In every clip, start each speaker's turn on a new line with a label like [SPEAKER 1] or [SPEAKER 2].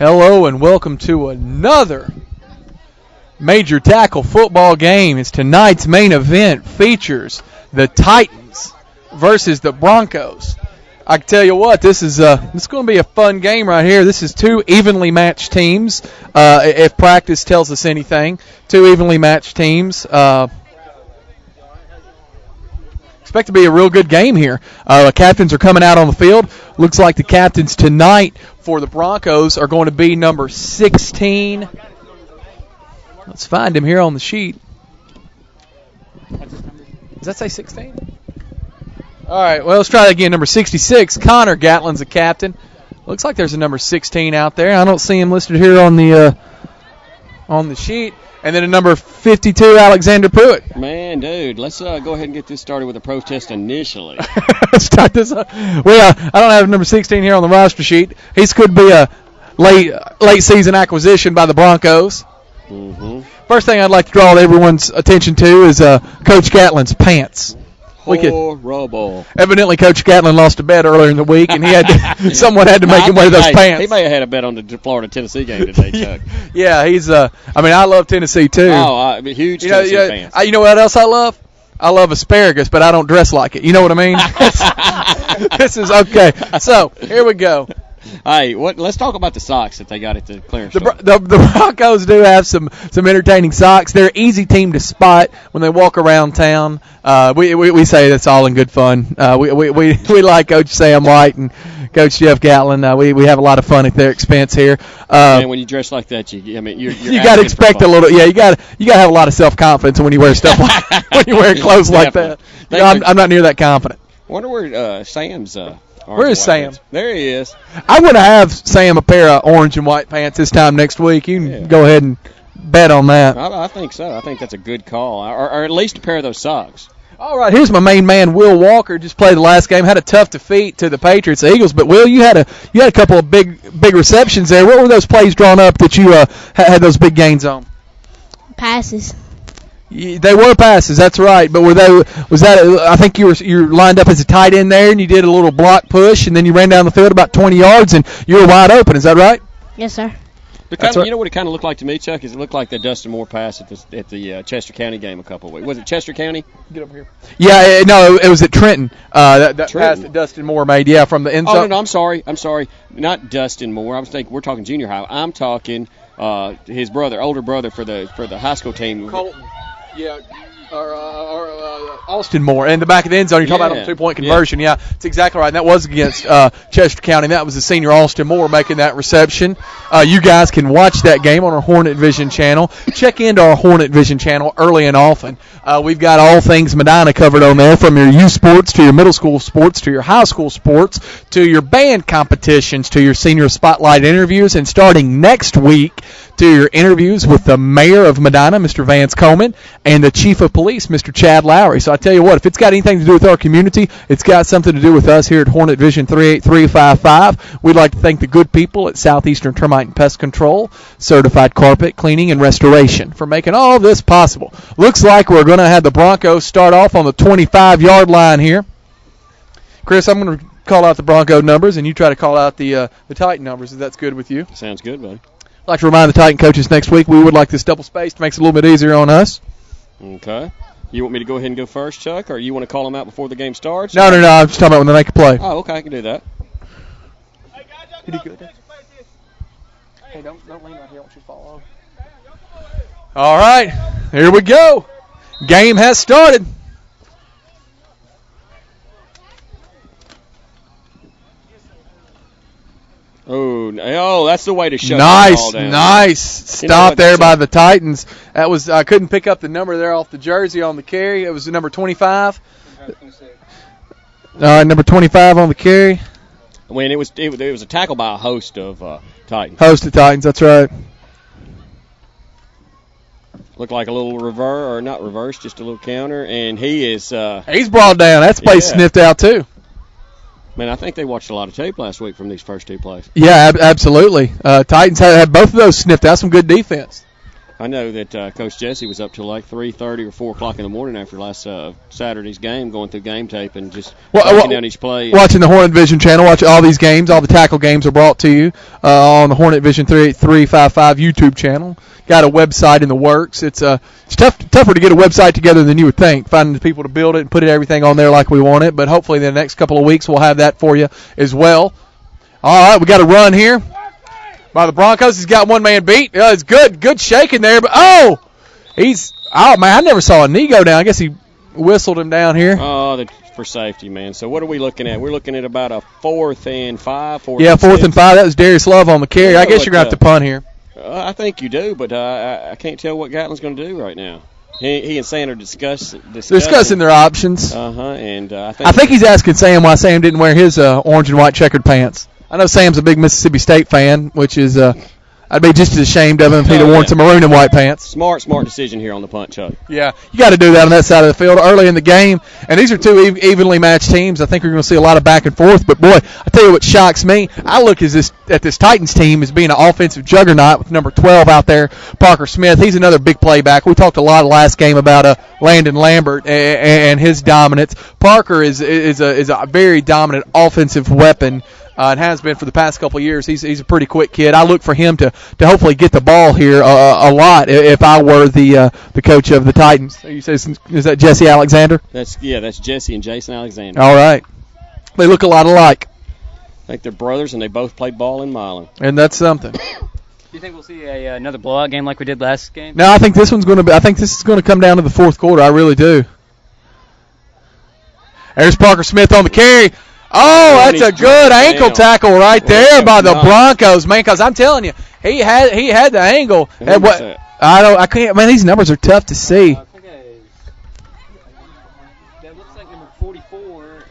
[SPEAKER 1] Hello and welcome to another Major Tackle football game. It's tonight's main event features the Titans versus the Broncos. I can tell you what, this is going to be a fun game right here. This is two evenly matched teams. If practice tells us anything, two evenly matched teams. Expect to be a real good game here. Captains are coming out on the field. Looks like the captains tonight for the Broncos are going to be number 16. Let's find him here on the sheet. Does that say 16? All right, well, let's try that again. Number 66, Connor Gatlin's the captain. Looks like there's a number 16 out there. I don't see him listed here on the sheet. And then a number 52, Alexander Pruitt.
[SPEAKER 2] Man, dude, let's go ahead and get this started with a protest initially.
[SPEAKER 1] Let's start this up. Well, I don't have number 16 here on the roster sheet. He could be a late season acquisition by the Broncos.
[SPEAKER 2] Mm-hmm.
[SPEAKER 1] First thing I'd like to draw everyone's attention to is Coach Gatlin's pants.
[SPEAKER 2] Horrible.
[SPEAKER 1] Evidently, Coach Gatlin lost a bet earlier in the week, and he had someone had to make him wear those pants.
[SPEAKER 2] He may have had a bet on the Florida-Tennessee game today, Chuck.
[SPEAKER 1] Yeah, he's. I love Tennessee too.
[SPEAKER 2] Oh, I'm a huge Tennessee fan.
[SPEAKER 1] You know what else I love? I love asparagus, but I don't dress like it. You know what I mean? This is okay. So here we go.
[SPEAKER 2] Hey, let's talk about the socks that they got at the clearance store.
[SPEAKER 1] The Broncos do have some entertaining socks. They're an easy team to spot when they walk around town. We say that's all in good fun. We like Coach Sam White and Coach Jeff Gatlin. We have a lot of fun at their expense here.
[SPEAKER 2] Man, when you dress like that, you're
[SPEAKER 1] you got to expect a little. Yeah, you got to have a lot of self-confidence when you wear stuff like when you wear clothes like that. I'm not near that confident.
[SPEAKER 2] I wonder where Sam's.
[SPEAKER 1] Where is Sam?
[SPEAKER 2] Pants. There he is.
[SPEAKER 1] I'm going to have Sam a pair of orange and white pants this time next week. You can go ahead and bet on that.
[SPEAKER 2] I think so. I think that's a good call. Or at least a pair of those socks.
[SPEAKER 1] All right, here's my main man, Will Walker. Just played the last game, had a tough defeat to the Patriots Eagles. But Will, you had a couple of big receptions there. What were those plays drawn up that you had those big gains on?
[SPEAKER 3] Passes.
[SPEAKER 1] They were passes, that's right. But I think you were lined up as a tight end there, and you did a little block push, and then you ran down the field about 20 yards, and you were wide open. Is that right?
[SPEAKER 3] Yes, sir.
[SPEAKER 2] You know what it kind of looked like to me, Chuck? Is it looked like the Dustin Moore pass at the Chester County game a couple of weeks. Was it Chester County?
[SPEAKER 1] Get over here. Yeah, no, it was at Trenton. That pass that Dustin Moore made, from the end zone.
[SPEAKER 2] Oh, no, I'm sorry. Not Dustin Moore. I was thinking we're talking junior high. I'm talking his older brother for the high school team.
[SPEAKER 1] Colton. Yeah, or Austin Moore in the back of the end zone. You're talking about on the 2-point conversion. Yeah, that's exactly right. And that was against Chester County. And that was the senior Austin Moore making that reception. You guys can watch that game on our Hornet Vision channel. Check into our Hornet Vision channel early and often. We've got all things Medina covered on there, from your youth sports to your middle school sports to your high school sports to your band competitions to your senior spotlight interviews. And starting next week, to your interviews with the mayor of Medina, Mr. Vance Coleman, and the chief of police, Mr. Chad Lowry. So I tell you what, if it's got anything to do with our community, it's got something to do with us here at Hornet Vision 38355. We'd like to thank the good people at Southeastern Termite and Pest Control, Certified Carpet Cleaning and Restoration, for making all this possible. Looks like we're going to have the Broncos start off on the 25-yard line here. Chris, I'm going to call out the Bronco numbers, and you try to call out the Titan numbers, if that's good with you.
[SPEAKER 2] Sounds good, buddy.
[SPEAKER 1] I'd like to remind the Titan coaches next week we would like this double spaced. Makes it a little bit easier on us.
[SPEAKER 2] Okay. You want me to go ahead and go first, Chuck, or you want to call them out before the game starts?
[SPEAKER 1] No. I'm just talking about when they make a play.
[SPEAKER 2] Oh, okay. I can do that.
[SPEAKER 1] Hey, guys, you did good. Hey, don't lean right here. I want you to fall over. All right. Here we go. Game has started.
[SPEAKER 2] Oh, that's the way to shut the ball down.
[SPEAKER 1] Nice stop there by the Titans. That was I couldn't pick up the number there off the jersey on the carry. It was the number 25. Number 25 on the carry.
[SPEAKER 2] When it was a tackle by a host of Titans.
[SPEAKER 1] Host of Titans, that's right.
[SPEAKER 2] Looked like a little not reverse, just a little counter, and he is.
[SPEAKER 1] He's brought down. That's place sniffed out too.
[SPEAKER 2] Man, I think they watched a lot of tape last week from these first two plays.
[SPEAKER 1] Yeah, absolutely. Titans had both of those sniffed out. Some good defense.
[SPEAKER 2] I know that Coach Jesse was up till like 3:30 or 4 o'clock in the morning after last Saturday's game, going through game tape and just breaking down each play.
[SPEAKER 1] Watching the Hornet Vision channel, watch all these games. All the tackle games are brought to you on the Hornet Vision 38355 YouTube channel. Got a website in the works. It's tougher to get a website together than you would think, finding the people to build it and put everything on there like we want it. But hopefully in the next couple of weeks we'll have that for you as well. All right, we got a run here by the Broncos. He's got one man beat. It's good shaking there, but man, I never saw a knee go down. I guess he whistled him down here.
[SPEAKER 2] Oh, for safety, man. So what are we looking at? We're looking at about a 4th and 5.
[SPEAKER 1] 4th and 5. That was Darius Love on the carry. I guess you're going to have to punt here.
[SPEAKER 2] I think you do, but I can't tell what Gatlin's going to do right now. He and Sam are discussing
[SPEAKER 1] their options.
[SPEAKER 2] And I
[SPEAKER 1] think he's asking Sam why Sam didn't wear his orange and white checkered pants. I know Sam's a big Mississippi State fan, which is I'd be just as ashamed of him if he'd have worn some maroon and white pants.
[SPEAKER 2] Smart decision here on the punt, Chuck.
[SPEAKER 1] Yeah, you got to do that on that side of the field early in the game. And these are two evenly matched teams. I think we're going to see a lot of back and forth. But, boy, I tell you what shocks me. I look at this Titans team as being an offensive juggernaut with number 12 out there, Parker Smith. He's another big playback. We talked a lot last game about Landon Lambert and his dominance. Parker is a very dominant offensive weapon. And has been for the past couple of years. He's a pretty quick kid. I look for him to hopefully get the ball here a lot if I were the coach of the Titans. You say, is that Jesse Alexander?
[SPEAKER 2] That's Jesse and Jason Alexander.
[SPEAKER 1] All right. They look a lot alike.
[SPEAKER 2] I think they're brothers, and they both played ball in Milan.
[SPEAKER 1] And that's something.
[SPEAKER 4] Do you think we'll see another blowout game like we did last game?
[SPEAKER 1] No, I think this is going to come down to the fourth quarter. I really do. There's Parker Smith on the carry. Oh, that's a good ankle tackle right there by the Broncos, man. Because I'm telling you, he had the angle. I can't. Man, these numbers are tough to see.
[SPEAKER 4] I think that looks like number 44,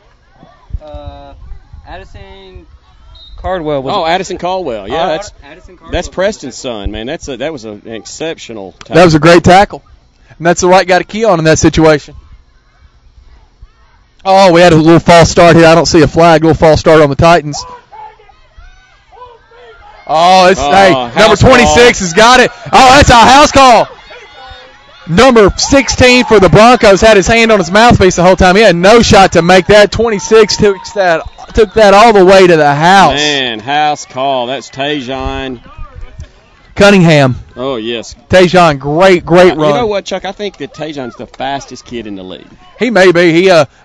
[SPEAKER 4] Addison Caldwell.
[SPEAKER 2] Addison Caldwell. Yeah, that's Preston's son, man. That was an exceptional tackle.
[SPEAKER 1] That was a great tackle, and that's the right guy to key on in that situation. Oh, we had a little false start here. I don't see a flag. A little false start on the Titans. Oh, number 26 has got it. Oh, that's a house call. Number 16 for the Broncos had his hand on his mouthpiece the whole time. He had no shot to make that. 26 took that all the way to the house.
[SPEAKER 2] Man, house call. That's Tajon
[SPEAKER 1] Cunningham.
[SPEAKER 2] Oh, yes.
[SPEAKER 1] Tajon, great run.
[SPEAKER 2] You know what, Chuck? I think that Tajon's the fastest kid in the league.
[SPEAKER 1] He may be.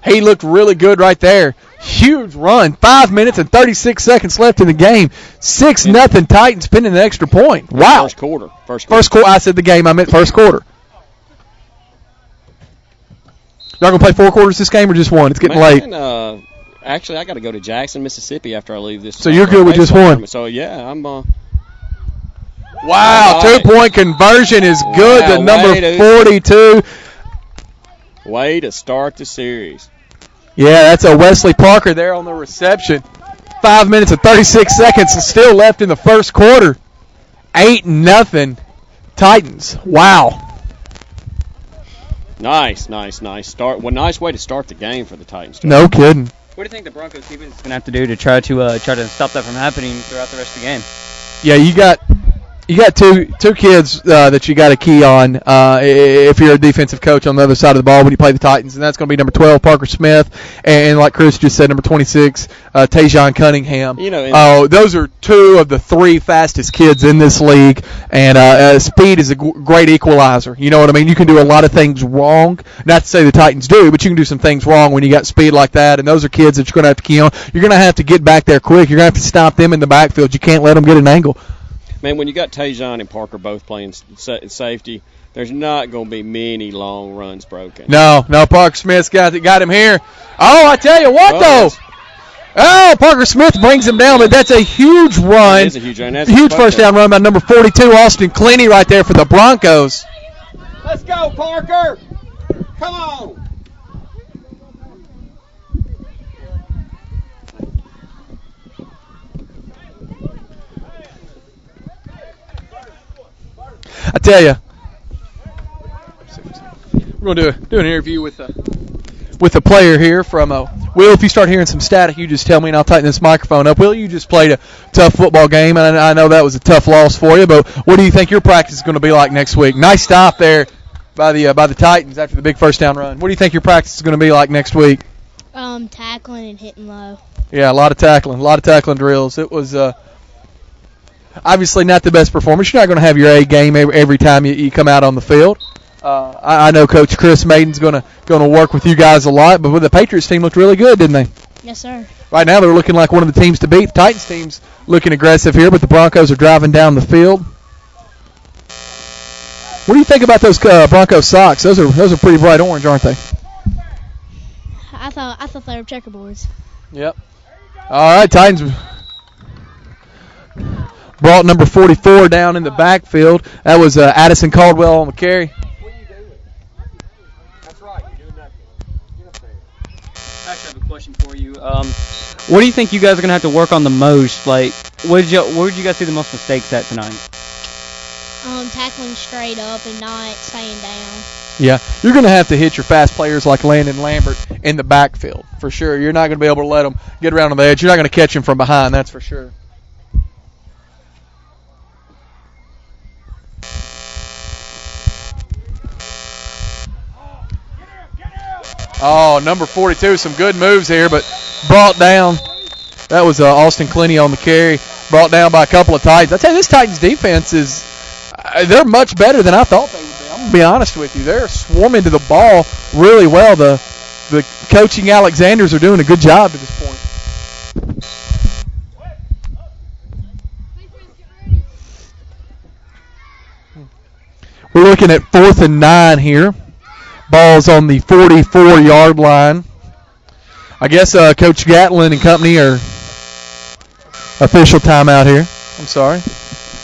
[SPEAKER 1] He looked really good right there. Huge run. 5 minutes and 36 seconds left in the game. 6-0 Titans pinning an extra point. Wow.
[SPEAKER 2] First quarter.
[SPEAKER 1] I said the game. I meant first quarter. Y'all going to play 4 quarters this game or just one? It's getting late.
[SPEAKER 2] Actually, I got to go to Jackson, Mississippi after I leave this.
[SPEAKER 1] So you're good with just one?
[SPEAKER 2] So, yeah, I'm
[SPEAKER 1] Wow, 2-point conversion is good to number 42.
[SPEAKER 2] Way to start the series.
[SPEAKER 1] Yeah, that's a Wesley Parker there on the reception. 5 minutes and 36 seconds still left in the first quarter. 8-0 Titans. Wow.
[SPEAKER 2] Nice start. Well, nice way to start the game for the Titans.
[SPEAKER 1] No kidding.
[SPEAKER 4] What do you think the Broncos defense is going to have to do to try to stop that from happening throughout the rest of the game?
[SPEAKER 1] Yeah, you got two kids that you got to key on if you're a defensive coach on the other side of the ball when you play the Titans, and that's going to be number 12, Parker Smith, and like Chris just said, number 26, Tajon Cunningham. Those are 2 of the 3 fastest kids in this league, and speed is a great equalizer. You know what I mean? You can do a lot of things wrong. Not to say the Titans do, but you can do some things wrong when you got speed like that, and those are kids that you're going to have to key on. You're going to have to get back there quick. You're going to have to stop them in the backfield. You can't let them get an angle.
[SPEAKER 2] Man, when you got Tajon and Parker both playing safety, there's not going to be many long runs broken. No,
[SPEAKER 1] Parker Smith's got him here. Oh, I tell you what, though. Oh, Parker Smith brings him down, but that's a huge run.
[SPEAKER 2] It is a huge run.
[SPEAKER 1] Huge first down run by number 42, Austin Cleaney, right there for the Broncos.
[SPEAKER 2] Let's go, Parker. Come on.
[SPEAKER 1] I tell you, we're going to do an interview with with a player here from Will. If you start hearing some static, you just tell me and I'll tighten this microphone up. Will, you just played a tough football game, and I know that was a tough loss for you. But what do you think your practice is going to be like next week? Nice stop there by the Titans after the big first down run. What do you think your practice is going to be like next week?
[SPEAKER 3] Tackling and hitting low.
[SPEAKER 1] Yeah, a lot of tackling drills. It was obviously not the best performance. You're not going to have your A game every time you come out on the field. I know Coach Chris Maiden's going to work with you guys a lot, but the Patriots team looked really good, didn't they?
[SPEAKER 3] Yes, sir.
[SPEAKER 1] Right now they're looking like one of the teams to beat. The Titans team's looking aggressive here, but the Broncos are driving down the field. What do you think about those Broncos socks? Those are pretty bright orange, aren't they?
[SPEAKER 3] I thought they were checkerboards.
[SPEAKER 1] Yep. All right, Titans brought number 44 down in the backfield. That was Addison Caldwell on the carry.
[SPEAKER 2] What are you doing? That's right. You're doing nothing. Get up there.
[SPEAKER 4] I actually have a question for you. What do you think you guys are gonna have to work on the most? Like, where did you guys see the most mistakes at tonight?
[SPEAKER 3] Tackling straight up and not staying down.
[SPEAKER 1] Yeah, you're going to have to hit your fast players like Landon Lambert in the backfield, for sure. You're not going to be able to let them get around on the edge. You're not going to catch them from behind, that's for sure. Oh, number 42, some good moves here, but brought down. That was Austin Clinty on the carry, brought down by a couple of Titans. I tell you, this Titans defense they're much better than I thought they would be. I'm going to be honest with you. They're swarming to the ball really well. The coaching Alexanders are doing a good job to this point. We're looking at 4th and 9 here. Ball's on the 44-yard line. I guess Coach Gatlin and company are official timeout here. I'm sorry.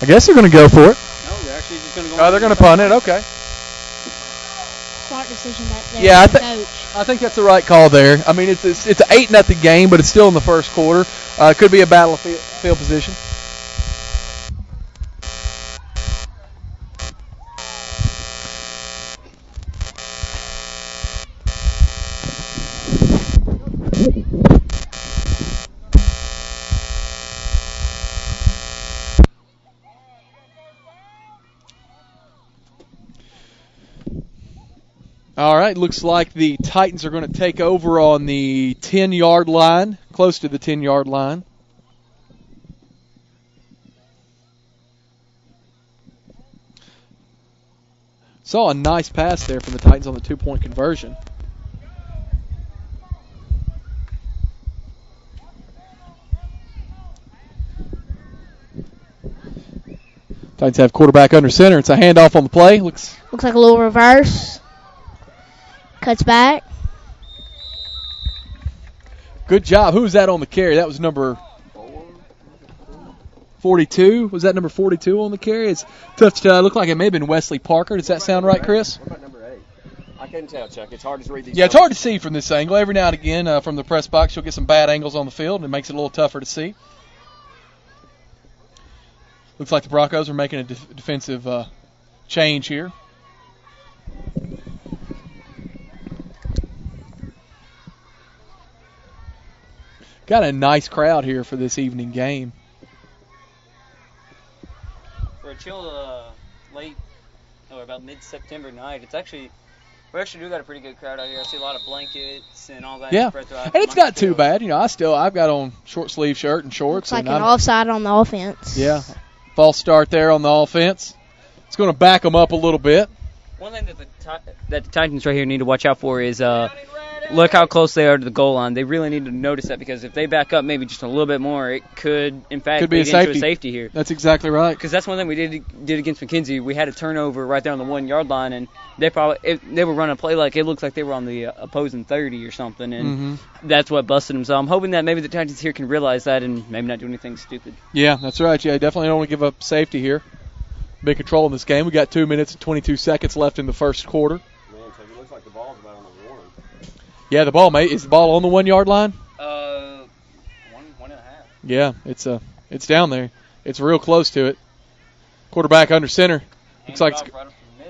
[SPEAKER 1] I guess they're going to go for it.
[SPEAKER 4] No, they're actually just going to go.
[SPEAKER 1] Oh, they're going to punt it. Okay.
[SPEAKER 3] Smart decision back there.
[SPEAKER 1] Yeah,
[SPEAKER 3] Coach.
[SPEAKER 1] I think that's the right call there. I mean, it's an 8-0 game, but it's still in the first quarter. Could be a battle of field position. All right, looks like the Titans are going to take over on the 10-yard line, close to the 10-yard line. Saw a nice pass there from the Titans on the 2-point conversion. Titans have quarterback under center. It's a handoff on the play. Looks
[SPEAKER 3] like a little reverse. Cuts back.
[SPEAKER 1] Good job. Who was that on the carry? That was number 42. Was that number 42 on the carry? It's tough to tell. It looked like it may have been Wesley Parker. Does that sound right, Chris?
[SPEAKER 2] What about number 8? I couldn't tell, Chuck. It's hard to read these.
[SPEAKER 1] Yeah, it's hard to see from this angle. Every now and again from the press box, you'll get some bad angles on the field, and it makes it a little tougher to see. Looks like the Broncos are making a defensive change here. Got a nice crowd here for this evening game.
[SPEAKER 4] For a chill late, or about mid-September night, we actually do got a pretty good crowd out here. I see a lot of blankets and all that.
[SPEAKER 1] Yeah, and it's not too bad. You know, I've got on short sleeve shirt and shorts.
[SPEAKER 3] Looks like
[SPEAKER 1] and
[SPEAKER 3] an offside on the offense.
[SPEAKER 1] Yeah, false start there on the offense. It's going to back them up a little bit.
[SPEAKER 4] One thing that the Titans right here need to watch out for is look how close they are to the goal line. They really need to notice that, because if they back up maybe just a little bit more, it could, in fact,
[SPEAKER 1] be
[SPEAKER 4] lead into a safety here.
[SPEAKER 1] That's exactly right.
[SPEAKER 4] Because that's one thing we did against McKenzie. We had a turnover right there on the 1-yard line, and they were running a play like it looks like they were on the opposing 30 or something, and that's what busted them. So I'm hoping that maybe the Titans here can realize that and maybe not do anything stupid.
[SPEAKER 1] Yeah, that's right. Yeah, definitely don't want to give up safety here. Big control in this game. We got 2 minutes and 22 seconds left in the first quarter.
[SPEAKER 2] Man, so it looks like the ball's about on the 1.
[SPEAKER 1] Yeah, is the ball on the 1-yard line?
[SPEAKER 4] 1.5.
[SPEAKER 1] Yeah, it's down there. It's real close to it. Quarterback under center. Looks like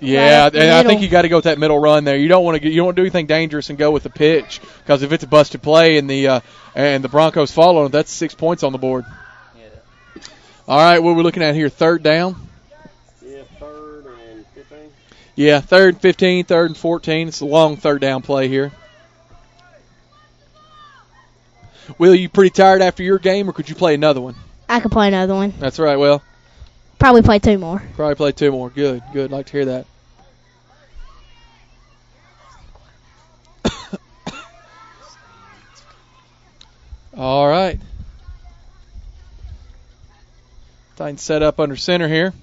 [SPEAKER 1] Yeah, and I think you got to go with that middle run there. You don't want to do anything dangerous and go with the pitch, because if it's a busted play and the Broncos follow, that's 6 points on the board.
[SPEAKER 4] Yeah.
[SPEAKER 1] All right, what are we looking at here? Third down.
[SPEAKER 2] Yeah, 3rd and 15.
[SPEAKER 1] Yeah, 3rd and 15, 3rd and 14. It's a long third down play here. Will, you pretty tired after your game, or could you play another one?
[SPEAKER 3] I could play another one.
[SPEAKER 1] That's right, Will.
[SPEAKER 3] Probably play 2 more.
[SPEAKER 1] Probably play 2 more. Good. Like to hear that. All right. Titans set up under center here.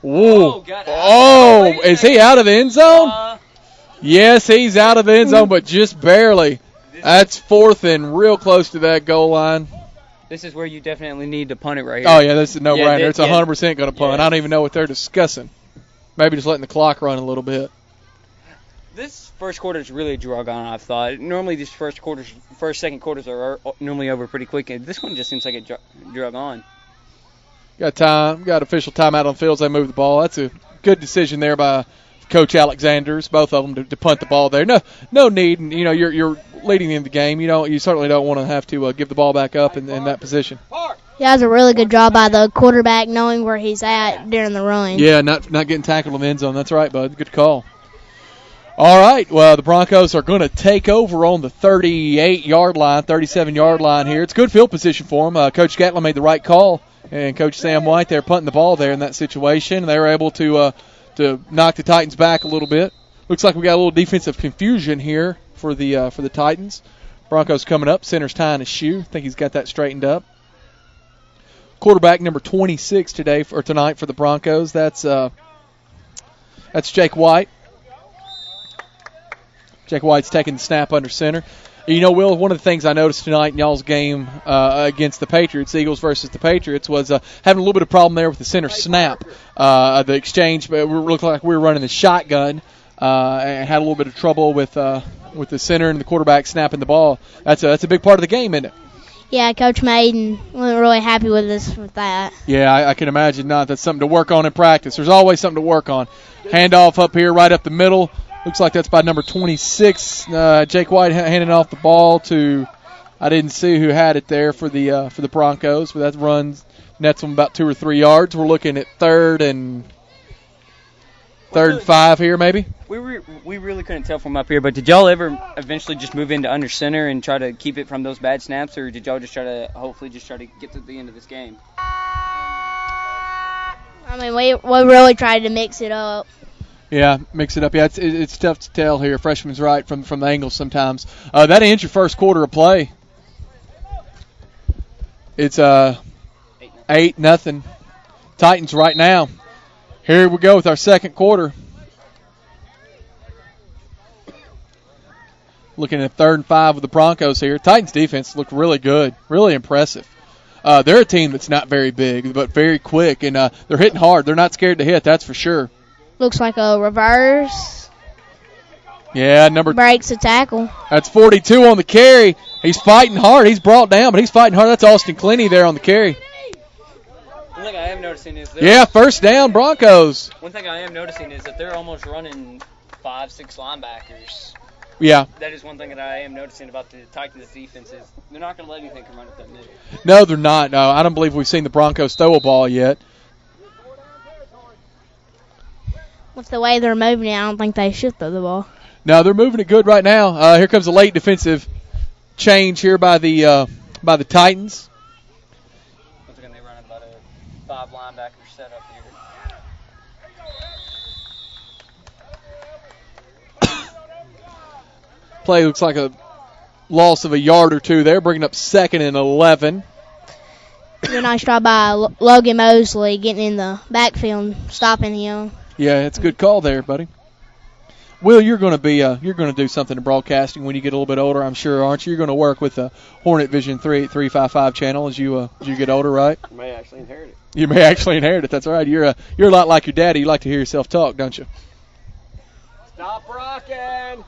[SPEAKER 1] Whoa. Is he out of the end zone? Yes, he's out of the end zone, but just barely. That's 4th and real close to that goal line.
[SPEAKER 4] This is where you definitely need to punt it right here.
[SPEAKER 1] Oh, yeah, this is a no-brainer. It's 100% going to punt.
[SPEAKER 4] Yeah.
[SPEAKER 1] I don't even know what they're discussing. Maybe just letting the clock run a little bit.
[SPEAKER 4] This first quarter is really drug on, I've thought. Normally these second quarters are normally over pretty quick. And this one just seems like it drug on. Got
[SPEAKER 1] official timeout on the field as they move the ball. That's a good decision there by Coach Alexander's, both of them, to punt the ball there. No need. And, you're leading in the game. You certainly don't want to have to give the ball back up in that position.
[SPEAKER 3] Yeah, that was a really good job by the quarterback knowing where he's at during the run.
[SPEAKER 1] Yeah, not getting tackled in the end zone. That's right, bud. Good call. All right, well, the Broncos are going to take over on the 38-yard line, 37-yard line here. It's good field position for them. Coach Gatlin made the right call, and Coach Sam White there punting the ball there in that situation. They were able to knock the Titans back a little bit. Looks like we got a little defensive confusion here for the Titans. Broncos coming up. Center's tying his shoe. I think he's got that straightened up. Quarterback number 26 tonight for the Broncos. That's Jake White. Jake White's taking the snap under center. Will, one of the things I noticed tonight in y'all's game against the Patriots, Eagles versus the Patriots, was having a little bit of problem there with the center snap. The exchange, it looked like we were running the shotgun and had a little bit of trouble with the center and the quarterback snapping the ball. That's a big part of the game, isn't it?
[SPEAKER 3] Yeah, Coach Maiden wasn't really happy with us with that.
[SPEAKER 1] Yeah, I can imagine not. That's something to work on in practice. There's always something to work on. Handoff up here, right up the middle. Looks like that's by number 26. Jake White handing off the ball to, I didn't see who had it there for the Broncos, but that runs nets them about 2 or 3 yards. We're looking at third and 5 here, maybe.
[SPEAKER 4] We really couldn't tell from up here, but did y'all ever eventually just move into under center and try to keep it from those bad snaps, or did y'all just try to get to the end of this game?
[SPEAKER 3] I mean, we really tried to mix it up.
[SPEAKER 1] Yeah, mix it up. Yeah, it's tough to tell here. Freshman's right from the angles sometimes. That ends your first quarter of play. It's 8-0. Titans right now. Here we go with our second quarter. Looking at 3rd and 5 with the Broncos here. Titans defense looked really good, really impressive. They're a team that's not very big, but very quick, and they're hitting hard. They're not scared to hit, that's for sure.
[SPEAKER 3] Looks like a reverse.
[SPEAKER 1] Yeah,
[SPEAKER 3] breaks a tackle.
[SPEAKER 1] That's 42 on the carry. He's fighting hard. He's brought down, but he's fighting hard. That's Austin Clenny there on the carry.
[SPEAKER 4] One thing I am noticing is
[SPEAKER 1] first down Broncos.
[SPEAKER 4] One thing I am noticing is that they're almost running 5-6 linebackers.
[SPEAKER 1] Yeah.
[SPEAKER 4] That is one thing that I am noticing about the Titans defense is they're not going to let anything come run at that middle.
[SPEAKER 1] No, they're not. No, I don't believe we've seen the Broncos throw a ball yet.
[SPEAKER 3] With the way they're moving it, I don't think they should throw the ball.
[SPEAKER 1] No, they're moving it good right now. Here comes a late defensive change here by the Titans.
[SPEAKER 4] Once again, they run about a 5 linebacker setup here.
[SPEAKER 1] Play looks like a loss of a yard or two there, bringing up 2nd and 11.
[SPEAKER 3] A nice job by Logan Mosley getting in the backfield, stopping him.
[SPEAKER 1] Yeah, it's a good call there, buddy. Will, you're going to do something in broadcasting when you get a little bit older, I'm sure, aren't you? You're going to work with the Hornet Vision 355 channel as you get older, right?
[SPEAKER 2] You may actually inherit it.
[SPEAKER 1] You may actually inherit it. That's right. You're a lot like your daddy. You like to hear yourself talk, don't you?
[SPEAKER 2] Stop rocking.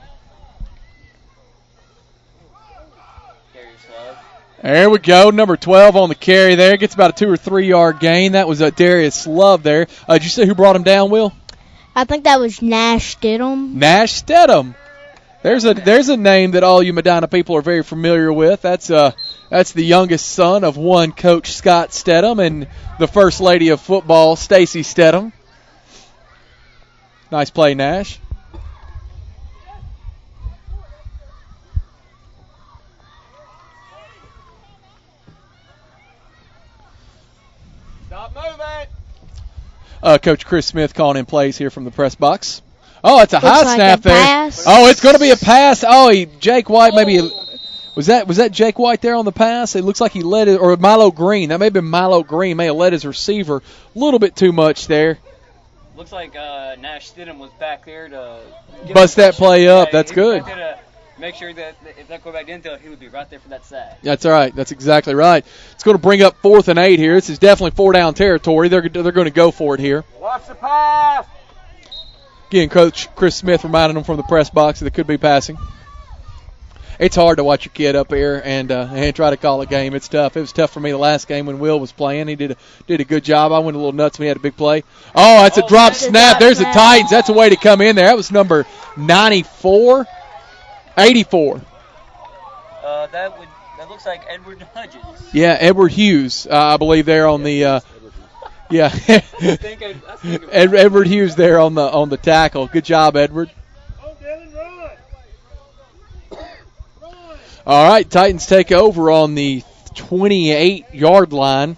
[SPEAKER 4] Carry slow.
[SPEAKER 1] There we go. Number 12 on the carry there. Gets about a 2 or 3 yard gain. That was Darius Love there. Did you see who brought him down, Will?
[SPEAKER 3] I think that was Nash Stidham.
[SPEAKER 1] Nash Stidham. There's a name that all you Medina people are very familiar with. That's the youngest son of one Coach Scott Stidham and the First Lady of Football, Stacy Stidham. Nice play, Nash. Stop moving. Coach Chris Smith calling in plays here from the press box. Oh, it's a high snap there.
[SPEAKER 3] Pass.
[SPEAKER 1] Oh, it's going to be a pass. Oh, Jake White maybe was that Jake White there on the pass? It looks like he led it, or Milo Green. That may have been Milo Green. May have led his receiver a little bit too much there.
[SPEAKER 4] Looks like Nash Stidham was back there to
[SPEAKER 1] bust that play up. That's good.
[SPEAKER 4] Make sure that if that quarterback didn't throw it, he would be right there for that sack.
[SPEAKER 1] That's all right. That's exactly right. It's going to bring up 4th and 8 here. This is definitely 4-down territory. They're going to go for it here.
[SPEAKER 2] Watch the pass.
[SPEAKER 1] Again, Coach Chris Smith reminding them from the press box that it could be passing. It's hard to watch your kid up here and try to call a game. It's tough. It was tough for me the last game when Will was playing. He did a good job. I went a little nuts when he had a big play. Oh, that's a drop snap. There's the Titans. That's a way to come in there. That was number 94. 84.
[SPEAKER 4] That looks like Edward Hodges.
[SPEAKER 1] Yeah, Edward Hughes, I believe there on the Edward Hughes there on the tackle. Good job, Edward. All right, Titans take over on the 28-yard line.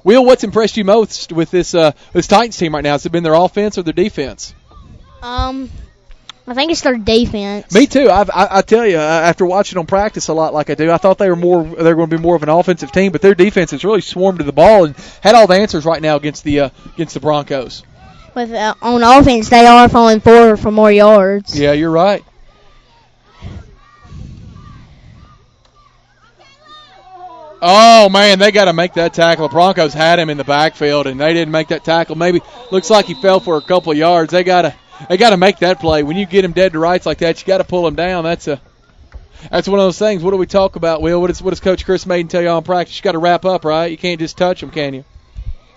[SPEAKER 1] Will, what's impressed you most with this Titans team right now? Has it been their offense or their defense?
[SPEAKER 3] I think it's their defense.
[SPEAKER 1] Me too. I tell you, after watching them practice a lot like I do, I thought they're going to be more of an offensive team, but their defense has really swarmed to the ball and had all the answers right now against the Broncos.
[SPEAKER 3] With on offense, they are falling forward for more yards.
[SPEAKER 1] Yeah, you're right. Oh, man, they got to make that tackle. The Broncos had him in the backfield, and they didn't make that tackle. Maybe looks like he fell for a couple of yards. They got to make that play. When you get him dead to rights like that, you got to pull him down. That's one of those things. What do we talk about, Will? What does Coach Chris Maiden tell you on practice? You got to wrap up, right? You can't just touch them, can you?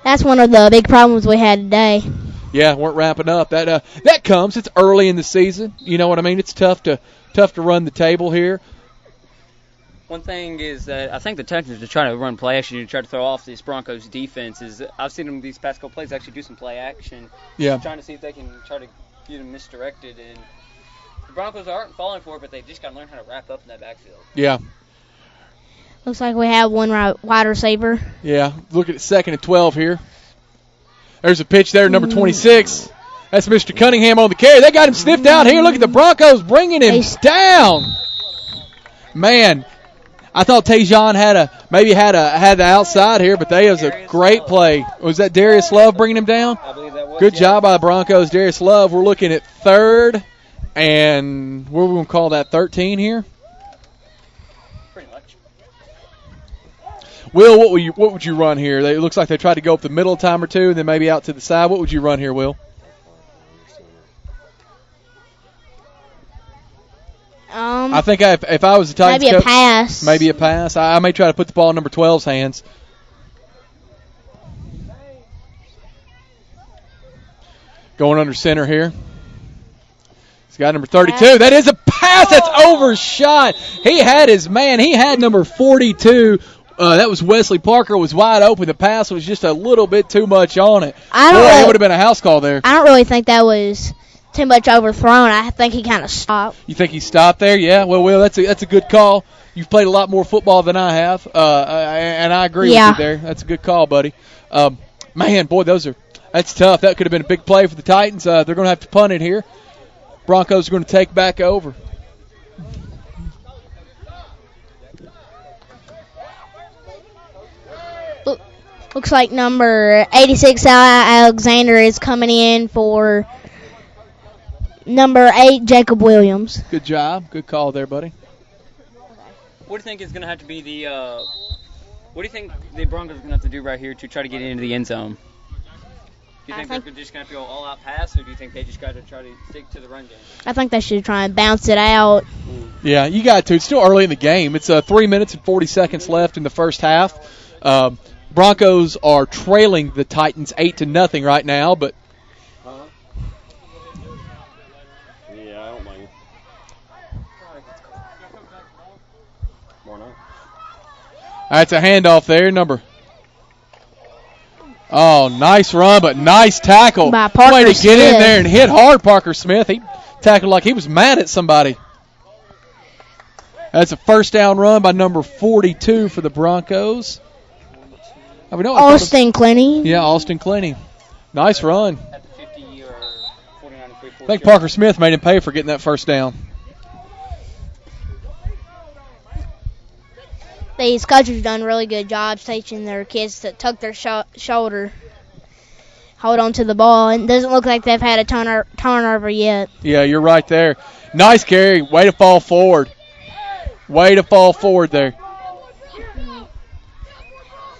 [SPEAKER 3] That's one of the big problems we had today.
[SPEAKER 1] Yeah, weren't wrapping up. That comes. It's early in the season. You know what I mean? It's tough to run the table here.
[SPEAKER 4] One thing is that I think the Texans are trying to run play action and try to throw off this Broncos defense. I've seen them these past couple plays actually do some play action.
[SPEAKER 1] Yeah.
[SPEAKER 4] Trying to see if they can try to get them misdirected. And the Broncos aren't falling for it, but they just got to learn how to wrap up in that backfield.
[SPEAKER 1] Yeah.
[SPEAKER 3] Looks like we have one wide receiver.
[SPEAKER 1] Yeah. Look at it, 2nd and 12 here. There's a pitch there, number 26. That's Mr. Cunningham on the carry. They got him sniffed out here. Look at the Broncos bringing him down. Man, I thought Tajon had the outside here, but that was a great play. Was that Darius Love bringing him down?
[SPEAKER 4] I believe that was.
[SPEAKER 1] Good job by the Broncos, Darius Love. We're looking at 3rd, and what are we going to call that, 13 here?
[SPEAKER 4] Pretty much.
[SPEAKER 1] Will, what would you run here? It looks like they tried to go up the middle a time or two, and then maybe out to the side. What would you run here, Will? I think if I was the Titans
[SPEAKER 3] maybe
[SPEAKER 1] coach,
[SPEAKER 3] a pass.
[SPEAKER 1] Maybe a pass. I may try to put the ball in number 12's hands. Going under center here. He's got number 32. That is a pass. That's overshot. He had his man. He had number 42. That was Wesley Parker. Was wide open. The pass was just a little bit too much on it. It would have been a house call there.
[SPEAKER 3] I don't really think that was too much overthrown. I think he kind of stopped.
[SPEAKER 1] You think he stopped there? Yeah. Well, Will, that's a good call. You've played a lot more football than I have, and I agree with you there. That's a good call, buddy. Man, boy, that's tough. That could have been a big play for the Titans. They're going to have to punt it here. Broncos are going to take back over.
[SPEAKER 3] Looks like number 86, Alexander, is coming in for number 8, Jacob Williams.
[SPEAKER 1] Good job. Good call there, buddy.
[SPEAKER 4] What do you think is going to have to be what do you think the Broncos are going to have to do right here to try to get into the end zone? Do you think they're just going to go all-out pass, or do you think they just got to try to stick to the run game?
[SPEAKER 3] I think they should try and bounce it out.
[SPEAKER 1] Yeah, you got to. It's still early in the game. It's 3 minutes and 40 seconds left in the first half. Broncos are trailing the Titans 8-0 right now, but
[SPEAKER 2] yeah, I don't mind. More not.
[SPEAKER 1] That's a handoff there, Oh, nice run, but nice tackle.
[SPEAKER 3] By Parker
[SPEAKER 1] Way to get in
[SPEAKER 3] Smith.
[SPEAKER 1] there and hit hard, Parker Smith. He tackled like he was mad at somebody. That's a first down run by number 42 for the Broncos.
[SPEAKER 3] Austin Clenny.
[SPEAKER 1] Yeah, Austin Clenny. Nice run.
[SPEAKER 4] At the 50 or 49 and 3/4.
[SPEAKER 1] I think Parker Smith made him pay for getting that first down.
[SPEAKER 3] These coaches done really good jobs teaching their kids to tuck their shoulder, hold on to the ball. It doesn't look like they've had a turnover yet.
[SPEAKER 1] Yeah, you're right there. Nice carry. Way to fall forward. Way to fall forward there.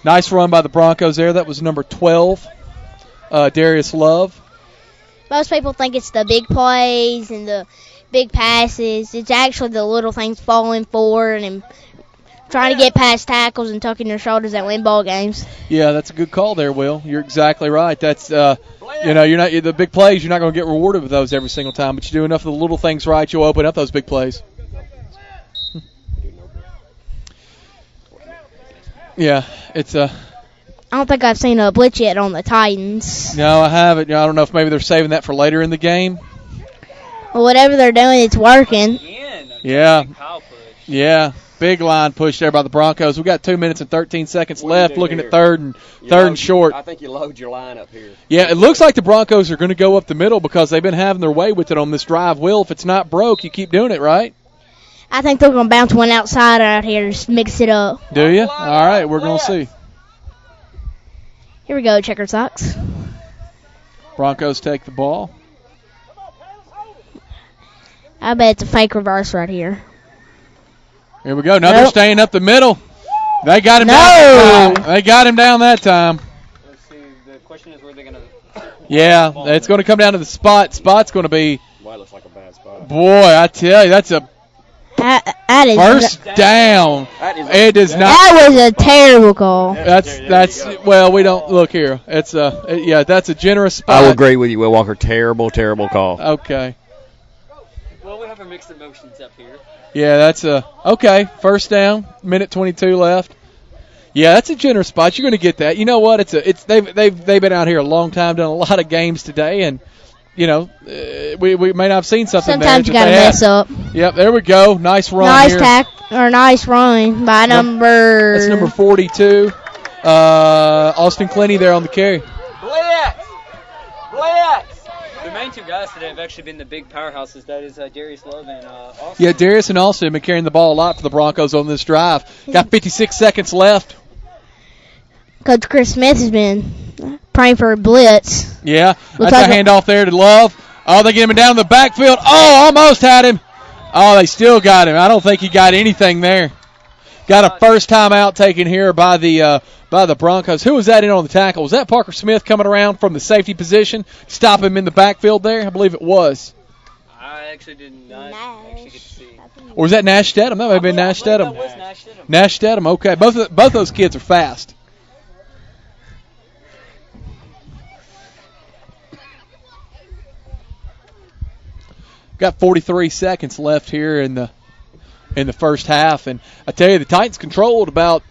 [SPEAKER 1] Nice run by the Broncos there. That was number 12, Darius Love.
[SPEAKER 3] Most people think it's the big plays and the big passes. It's actually the little things falling forward and trying to get past tackles and tucking your shoulders that win ball games.
[SPEAKER 1] Yeah, that's a good call there, Will. You're exactly right. That's you're not the big plays. You're not going to get rewarded with those every single time, but you do enough of the little things right, you'll open up those big plays. Yeah, it's
[SPEAKER 3] I don't think I've seen a blitz yet on the Titans.
[SPEAKER 1] No, I haven't. I don't know if maybe they're saving that for later in the game.
[SPEAKER 3] Well, whatever they're doing, it's working.
[SPEAKER 1] Yeah. Yeah. Big line push there by the Broncos. We've got 2 minutes and 13 seconds left. Looking at third and short.
[SPEAKER 2] I think you load your line up here.
[SPEAKER 1] Yeah, it looks like the Broncos are going to go up the middle because they've been having their way with it on this drive. Will, if it's not broke, you keep doing it, right?
[SPEAKER 3] I think they're going to bounce one outside out here, just mix it up.
[SPEAKER 1] Do you? All right, we're going to see.
[SPEAKER 3] Here we go, Checker Sox.
[SPEAKER 1] Broncos take the ball.
[SPEAKER 3] I bet it's a fake reverse right here.
[SPEAKER 1] Here we go. Now they're staying up the middle. They got him down that time. They got him down that time.
[SPEAKER 4] Let's see. The question is where they're going to.
[SPEAKER 1] Yeah, it's going to come down to the spot. Spot's going to be.
[SPEAKER 2] Boy, it looks like a bad spot.
[SPEAKER 1] Boy, I tell you, that's a
[SPEAKER 3] that is
[SPEAKER 1] first down. It does not.
[SPEAKER 3] That was a terrible call.
[SPEAKER 1] That's well, we don't look here. It's that's a generous spot.
[SPEAKER 2] I will agree with you, Will Walker. Terrible call.
[SPEAKER 1] Okay.
[SPEAKER 4] Well, we have our mixed emotions up here.
[SPEAKER 1] Yeah, that's okay. First down, minute 22 left. Yeah, that's a generous spot. You're going to get that. You know what? They've been out here a long time, done a lot of games today, and we may not have seen something.
[SPEAKER 3] Sometimes you got to mess up.
[SPEAKER 1] Yep, there we go. Nice run.
[SPEAKER 3] Nice run by number.
[SPEAKER 1] That's number 42. Austin Clenny there on the carry.
[SPEAKER 4] Blitz. The main two guys today have actually been the big powerhouses. That is Darius Love and Austin.
[SPEAKER 1] Yeah, Darius and Austin have been carrying the ball a lot for the Broncos on this drive. Got 56 seconds left.
[SPEAKER 3] Coach Chris Smith has been praying for a blitz.
[SPEAKER 1] Yeah, that's a handoff there to Love. Oh, they get him down the backfield. Oh, almost had him. Oh, they still got him. I don't think he got anything there. Got a first time out taken here by the Broncos. Who was that in on the tackle? Was that Parker Smith coming around from the safety position, stop him in the backfield there? I believe it was.
[SPEAKER 4] I actually did not actually get to see.
[SPEAKER 1] Or was that Nash Stedham? That might have been Nash Stedham.
[SPEAKER 4] That was Nash Stedham.
[SPEAKER 1] Nash Stedham, okay. Both those kids are fast. Got 43 seconds left here in the first half, and I tell you, the Titans controlled about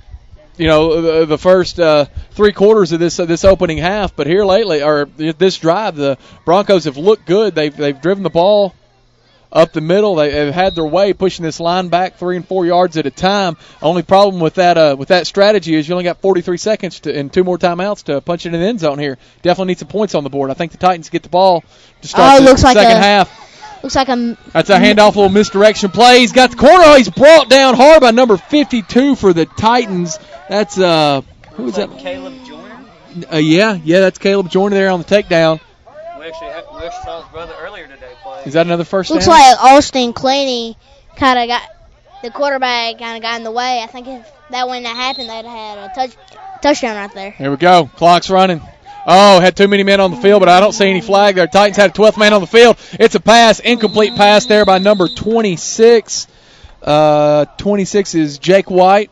[SPEAKER 1] the first 3 quarters of this opening half. But here lately, or this drive, the Broncos have looked good. They've driven the ball up the middle. They've had their way, pushing this line back 3 and 4 yards at a time. Only problem with that strategy is you only got 43 seconds and 2 more timeouts to punch it in the end zone here. Definitely need some points on the board. I think the Titans get the ball to start the second half.
[SPEAKER 3] Looks like
[SPEAKER 1] that's a handoff, little misdirection play. He's got the corner. He's brought down hard by number 52 for the Titans. That's who is that?
[SPEAKER 4] Caleb Joyner.
[SPEAKER 1] Yeah, that's Caleb Joyner there on the takedown.
[SPEAKER 4] We actually saw his brother earlier today play.
[SPEAKER 1] Is that another first down?
[SPEAKER 3] Looks like Austin Clenny kind of got the quarterback got in the way. I think if that wouldn't have happened, they'd have had a touchdown right there.
[SPEAKER 1] Here we go. Clock's running. Oh, had too many men on the field, but I don't see any flag there. Titans had a 12th man on the field. It's a pass, incomplete pass there by number 26. 26 is Jake White.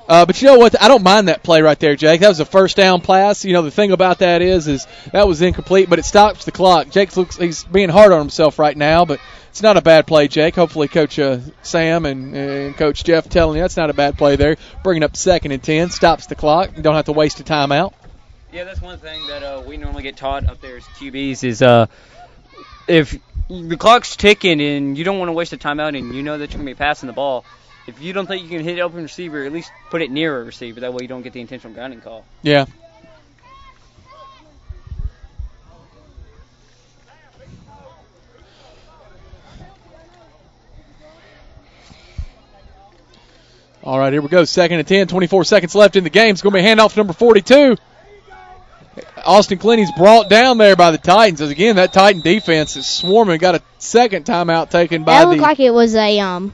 [SPEAKER 1] But you know what? I don't mind that play right there, Jake. That was a first down pass. You know, the thing about that is that was incomplete, but it stops the clock. Jake he's being hard on himself right now, but it's not a bad play, Jake. Hopefully Coach Sam and Coach Jeff telling you that's not a bad play there. Bringing up 2nd and 10, stops the clock. You don't have to waste a timeout.
[SPEAKER 4] Yeah, that's one thing that we normally get taught up there as QBs is if the clock's ticking and you don't want to waste a timeout and you know that you're going to be passing the ball, if you don't think you can hit an open receiver, at least put it near a receiver. That way you don't get the intentional grounding call.
[SPEAKER 1] Yeah. All right, here we go. 2nd and 10, 24 seconds left in the game. It's going to be a handoff to number 42. Austin Clinty's brought down there by the Titans. As again, that Titan defense is swarming. Got a second timeout taken by
[SPEAKER 3] That looked like it was a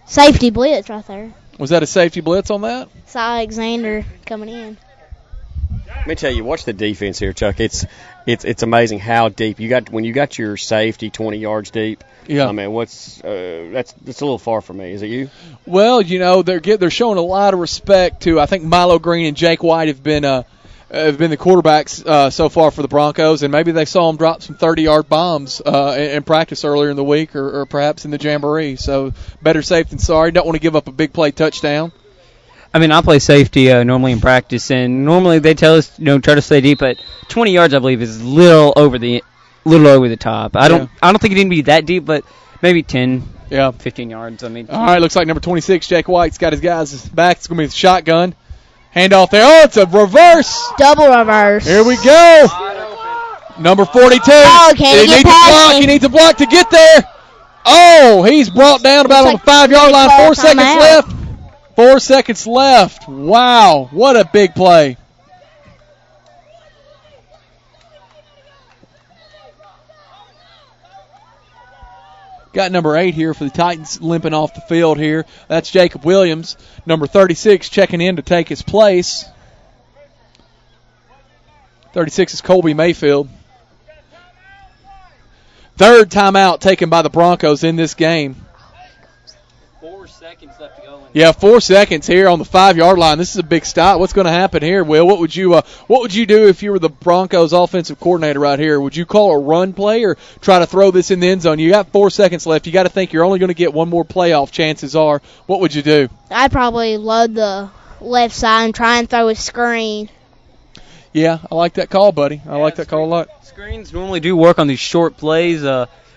[SPEAKER 3] safety blitz right there.
[SPEAKER 1] Was that a safety blitz on that?
[SPEAKER 3] Saw Alexander coming in.
[SPEAKER 2] Let me tell you, watch the defense here, Chuck. It's amazing how deep when you got your safety 20 yards deep.
[SPEAKER 1] Yeah.
[SPEAKER 2] I mean, that's a little far for me. Is it you?
[SPEAKER 1] Well, you know, they're showing a lot of respect to. I think Milo Green and Jake White have been the quarterbacks so far for the Broncos, and maybe they saw them drop some 30-yard bombs in practice earlier in the week, or perhaps in the jamboree. So better safe than sorry. Don't want to give up a big play touchdown.
[SPEAKER 4] I mean, I play safety normally in practice, and normally they tell us, try to stay deep, but 20 yards, I believe, is a little over the top. I don't think it need to be that deep, but maybe 10, 15 yards. I mean,
[SPEAKER 1] all right, looks like number 26, Jake White's got his guys back. It's going to be the shotgun. Handoff there. Oh, it's a reverse.
[SPEAKER 3] Double reverse.
[SPEAKER 1] Here we go. Number 42.
[SPEAKER 3] Oh,
[SPEAKER 1] he needs a block. He needs a block to get there. Oh, he's brought down about on the 5-yard line. 4 seconds left. 4 seconds left. Wow, what a big play. Got number 8 here for the Titans limping off the field here. That's Jacob Williams. Number 36 checking in to take his place. 36 is Colby Mayfield. Third timeout taken by the Broncos in this game.
[SPEAKER 4] 4 seconds left to go.
[SPEAKER 1] Yeah, 4 seconds here on the 5-yard line. This is a big stop. What's going to happen here, Will? What would you do if you were the Broncos offensive coordinator right here? Would you call a run play or try to throw this in the end zone? You got 4 seconds left. You got to think you're only going to get one more playoff. Chances are. What would you do?
[SPEAKER 3] I'd probably load the left side and try and throw a screen.
[SPEAKER 1] Yeah, I like that call, buddy. I like that call a lot.
[SPEAKER 4] Screens normally do work on these short plays.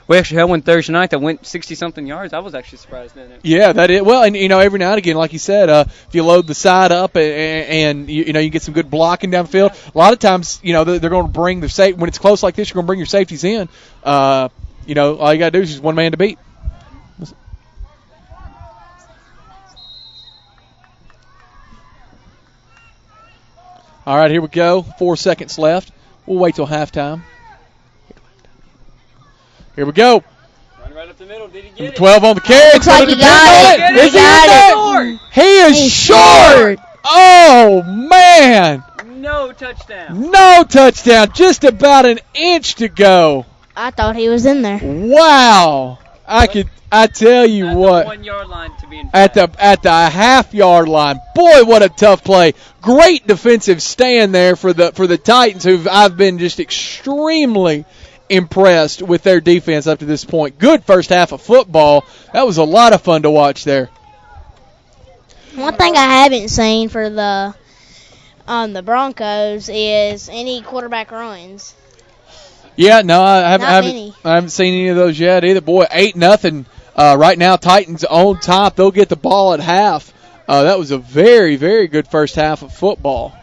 [SPEAKER 4] We actually had one Thursday night that went 60-something yards. I was actually surprised in it.
[SPEAKER 1] Yeah, that is. Well, and every now and again, like you said, if you load the side up and you get some good blocking down the field, a lot of times, they're going to bring their safety. When it's close like this, you're going to bring your safeties in. All you got to do is just one man to beat. All right, here we go. 4 seconds left. We'll wait till halftime. Here we go.
[SPEAKER 4] Run right up the middle. Did he get it?
[SPEAKER 1] 12 on the carry.
[SPEAKER 3] Looks like he got it.
[SPEAKER 1] Is he in it? He is short. Oh, man.
[SPEAKER 4] No touchdown.
[SPEAKER 1] No touchdown. Just about an inch to go.
[SPEAKER 3] I thought he was in there.
[SPEAKER 1] Wow. I tell you what.
[SPEAKER 4] The 1 yard line to be in
[SPEAKER 1] at the half-yard line. Boy, what a tough play. Great defensive stand there for the Titans, who I've been just extremely impressed with their defense up to this point. Good first half of football. That was a lot of fun to watch there.
[SPEAKER 3] One thing I haven't seen for the Broncos is any quarterback runs.
[SPEAKER 1] Yeah, no, I haven't seen any of those yet either. Boy, 8-0 right now. Titans on top. They'll get the ball at half. That was a very, very good first half of football.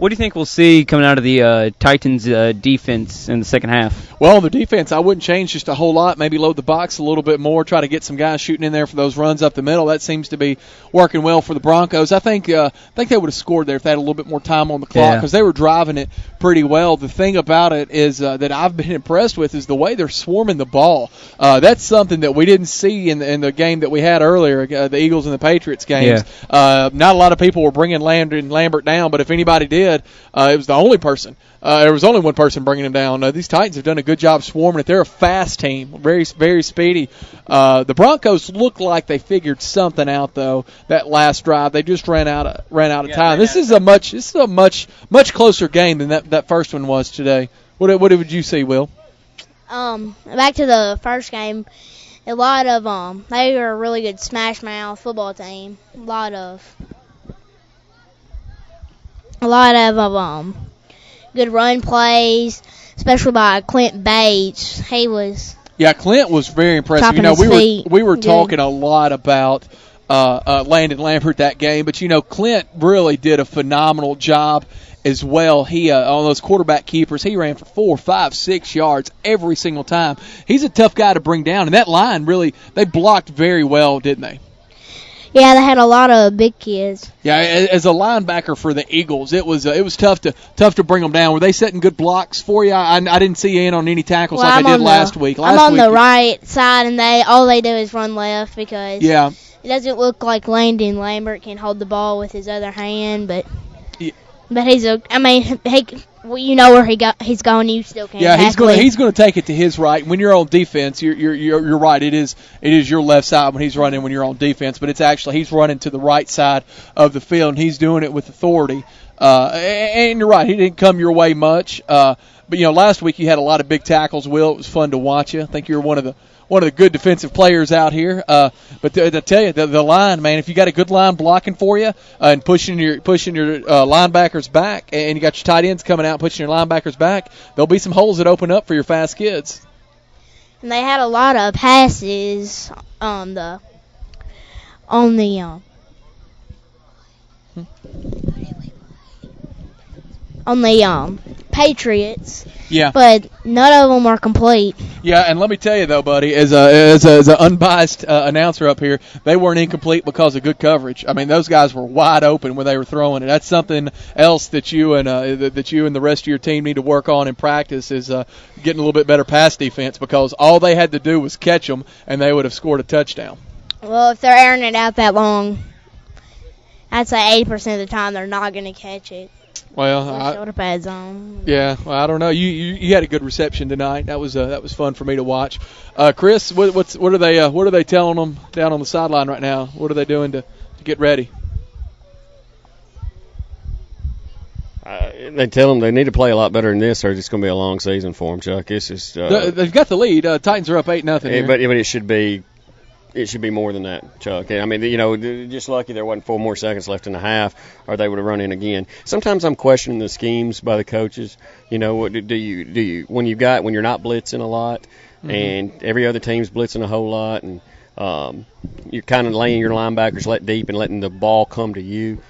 [SPEAKER 4] What do you think we'll see coming out of the Titans defense in the second half?
[SPEAKER 1] Well, the defense, I wouldn't change just a whole lot. Maybe load the box a little bit more, try to get some guys shooting in there for those runs up the middle. That seems to be working well for the Broncos. I think they would have scored there if they had a little bit more time on the clock because they were driving it pretty well. The thing about it is that I've been impressed with is the way they're swarming the ball. That's something that we didn't see in the game that we had earlier, the Eagles and the Patriots games. Not a lot of people were bringing Lambert down, but if anybody did, it was the only person. There was only one person bringing him down. These Titans have done a good job swarming it. They're a fast team, very, very speedy. The Broncos look like they figured something out though. That last drive, they just ran out of time. This is a much closer game than that first one was today. What did you see, Will?
[SPEAKER 3] Back to the first game. A lot of they are a really good smash mouth football team. A lot of good run plays, especially by Clint Bates. He was
[SPEAKER 1] Clint was very impressive. We were talking a lot about Landon Lambert that game, but Clint really did a phenomenal job as well. He on those quarterback keepers, he ran for 4, 5, 6 yards every single time. He's a tough guy to bring down, and that line really they blocked very well, didn't they?
[SPEAKER 3] Yeah, they had a lot of big kids.
[SPEAKER 1] Yeah, as a linebacker for the Eagles, it was tough to bring them down. Were they setting good blocks for you? I didn't see you in on any tackles like I did last week.
[SPEAKER 3] I'm on the right side, and all they do is run left because it doesn't look like Landon Lambert can hold the ball with his other hand, but he's where he's going. You still can't.
[SPEAKER 1] Yeah, he's going to take it to his right. When you're on defense, you're right. It is your left side when he's running when you're on defense, but it's actually he's running to the right side of the field, and he's doing it with authority. And you're right, he didn't come your way much. But last week you had a lot of big tackles. Will, it was fun to watch you. I think you're one of the good defensive players out here. But to tell you, the line, man, if you got a good line blocking for you and pushing your linebackers back, and you got your tight ends coming out and pushing your linebackers back, there'll be some holes that open up for your fast kids.
[SPEAKER 3] And they had a lot of passes on the Patriots.
[SPEAKER 1] Yeah.
[SPEAKER 3] But none of them are complete.
[SPEAKER 1] Yeah, and let me tell you though, buddy, as an unbiased announcer up here, they weren't incomplete because of good coverage. I mean, those guys were wide open when they were throwing it. That's something else that you and the rest of your team need to work on in practice is getting a little bit better pass defense because all they had to do was catch them and they would have scored a touchdown.
[SPEAKER 3] Well, if they're airing it out that long, I'd say 80% of the time they're not going to catch it.
[SPEAKER 1] Well,
[SPEAKER 3] shoulder pads on.
[SPEAKER 1] Yeah, well, I don't know. You had a good reception tonight. That was fun for me to watch. Chris, what are they telling them down on the sideline right now? What are they doing to get ready?
[SPEAKER 2] They tell them they need to play a lot better than this, or it's going to be a long season for them, Chuck. It's just
[SPEAKER 1] they've got the lead. Titans are up 8-0.
[SPEAKER 2] But it should be. It should be more than that, Chuck. I mean, just lucky there wasn't 4 more seconds left in the half, or they would have run in again. Sometimes I'm questioning the schemes by the coaches. What do you when you're not blitzing a lot, and every other team's blitzing a whole lot, and you're kind of laying your linebackers let deep and letting the ball come to you.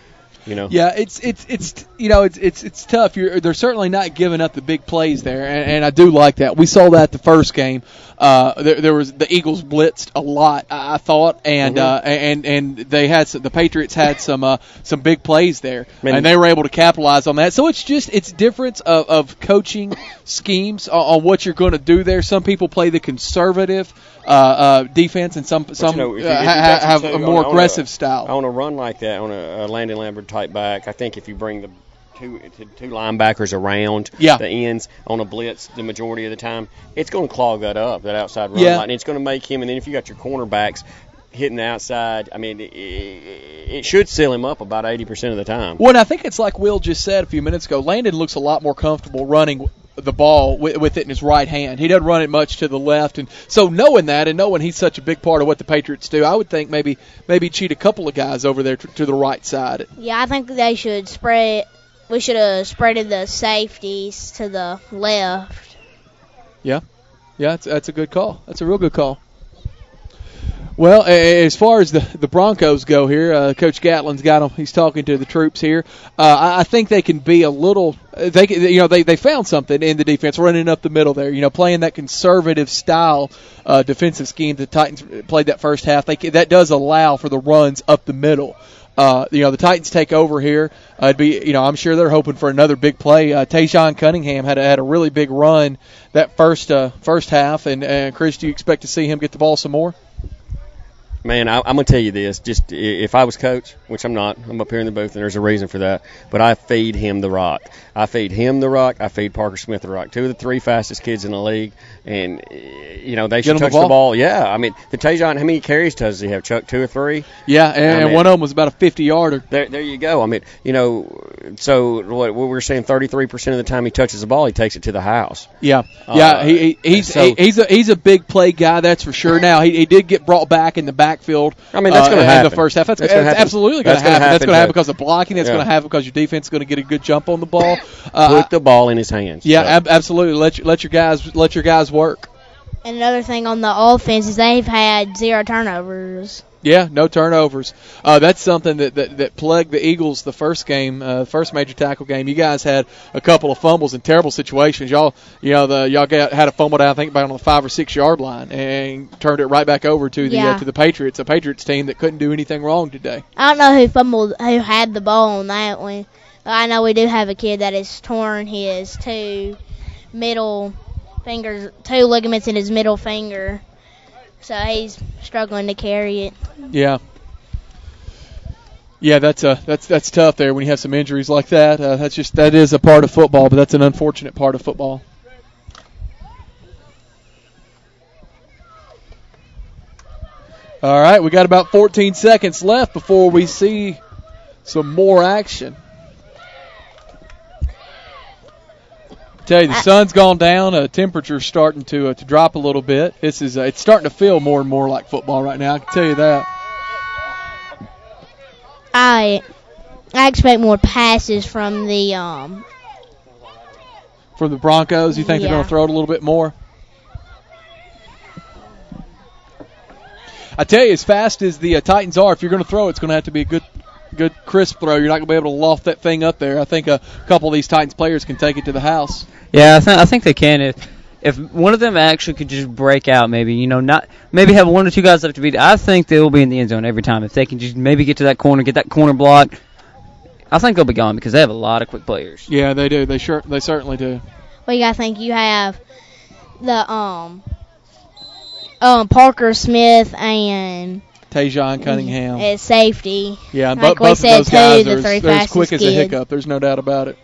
[SPEAKER 1] Yeah, it's tough. They're certainly not giving up the big plays there, and I do like that. We saw that the first game. There was the Eagles blitzed a lot, I thought, and they had the Patriots had some big plays there, and they were able to capitalize on that. So it's difference of coaching schemes on what you're going to do there. Some people play the conservative defense, and some have a more aggressive style.
[SPEAKER 2] On a run like that, on a Landon Lambert type back, I think if you bring the two linebackers around the ends on a blitz the majority of the time, it's going to clog that up, that outside run line. It's going to make him, and then if you got your cornerbacks hitting the outside, I mean, it should seal him up about 80% of the time.
[SPEAKER 1] Well, and I think it's like Will just said a few minutes ago, Landon looks a lot more comfortable running the ball with it in his right hand. He doesn't run it much to the left, and so knowing that and knowing he's such a big part of what the Patriots do, I would think maybe cheat a couple of guys over there to the right side.
[SPEAKER 3] Yeah, I think they should spread. We should have spreaded the safeties to the left.
[SPEAKER 1] Yeah, that's a good call. That's a real good call. Well, as far as the Broncos go here, Coach Gatlin's got them. He's talking to the troops here. I think they can be a little. They found something in the defense, running up the middle there. Playing that conservative style defensive scheme. The Titans played that first half. That does allow for the runs up the middle. The Titans take over here. I'm sure they're hoping for another big play. Tajon Cunningham had a really big run that first half. And Chris, do you expect to see him get the ball some more?
[SPEAKER 2] Man, I'm going to tell you this. Just if I was coach, which I'm not, I'm up here in the booth, and there's a reason for that, but I feed him the rock. I feed him the rock. I feed Parker Smith the rock. 2 of the 3 fastest kids in the league, and, they should touch the ball. Yeah, I mean, the Tajon, how many carries does he have, Chuck? 2 or 3?
[SPEAKER 1] Yeah, and one of them was about a 50-yarder.
[SPEAKER 2] There you go. I mean, so what we're saying, 33% of the time he touches the ball, he takes it to the house.
[SPEAKER 1] Yeah, he's a big play guy, that's for sure. Now, he did get brought back in the backfield.
[SPEAKER 2] I mean, that's going to happen.
[SPEAKER 1] In the first half. That's absolutely going to happen. That's going to happen because of blocking. That's going to happen because your defense is going to get a good jump on the ball.
[SPEAKER 2] Put the ball in his hands.
[SPEAKER 1] Yeah, absolutely. Let your guys work.
[SPEAKER 3] And another thing on the offense is they've had 0 turnovers.
[SPEAKER 1] Yeah, no turnovers. That's something that plagued the Eagles the first game, first major tackle game. You guys had a couple of fumbles in terrible situations. Y'all had a fumble down, I think, about on the 5 or 6 yard line, and turned it right back over to the Patriots, a Patriots team that couldn't do anything wrong today.
[SPEAKER 3] I don't know who had the ball on that one. I know we do have a kid that has torn his 2 middle fingers, 2 ligaments in his middle finger. So he's struggling to carry it.
[SPEAKER 1] Yeah. Yeah, that's tough there when you have some injuries like that. That is a part of football, but that's an unfortunate part of football. All right, we got about 14 seconds left before we see some more action. Tell you, the sun's gone down. Temperature's starting to drop a little bit. It's starting to feel more and more like football right now. I can tell you that.
[SPEAKER 3] I expect more passes from the
[SPEAKER 1] Broncos. You think they're going to throw it a little bit more? I tell you, as fast as the Titans are, if you're going to throw, it's going to have to be a good crisp throw. You're not going to be able to loft that thing up there. I think a couple of these Titans players can take it to the house.
[SPEAKER 4] Yeah, I think they can. If one of them actually could just break out, maybe maybe have 1 or 2 guys left to beat. I think they will be in the end zone every time if they can just maybe get to that corner, get that corner block. I think they'll be gone because they have a lot of quick players.
[SPEAKER 1] Yeah, they do. They certainly do.
[SPEAKER 3] Well, you gotta think you have the Parker Smith and
[SPEAKER 1] Tajon Cunningham
[SPEAKER 3] at safety.
[SPEAKER 1] Yeah,
[SPEAKER 3] like
[SPEAKER 1] both of those guys
[SPEAKER 3] the 3
[SPEAKER 1] they're as quick as
[SPEAKER 3] kids.
[SPEAKER 1] a hiccup. There's no doubt about it.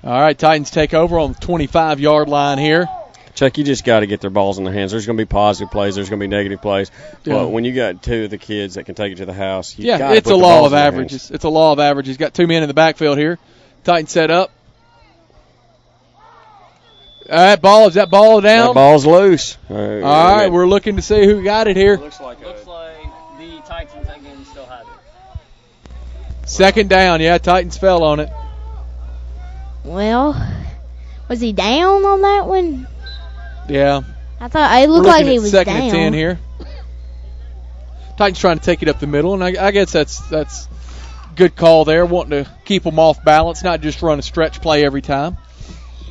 [SPEAKER 1] All right, Titans take over on the 25-yard line here.
[SPEAKER 2] Chuck, you just got to get their balls in the hands. There's going to be positive plays. There's going to be negative plays. Yeah. Well, when you got 2 of the kids that can take it to the house,
[SPEAKER 1] it's a law of averages. It's a law of averages. Got 2 men in the backfield here. Titans set up. All right, is that ball down?
[SPEAKER 2] That ball's loose.
[SPEAKER 1] All right, we're looking to see who got it here.
[SPEAKER 4] Looks like the Titans again still have it.
[SPEAKER 1] Second down, Titans fell on it.
[SPEAKER 3] Well, was he down on that one?
[SPEAKER 1] Yeah.
[SPEAKER 3] I thought it looked like he was down.
[SPEAKER 1] Second and 10 here. Titans trying to take it up the middle, and I guess that's good call there, wanting to keep them off balance, not just run a stretch play every time.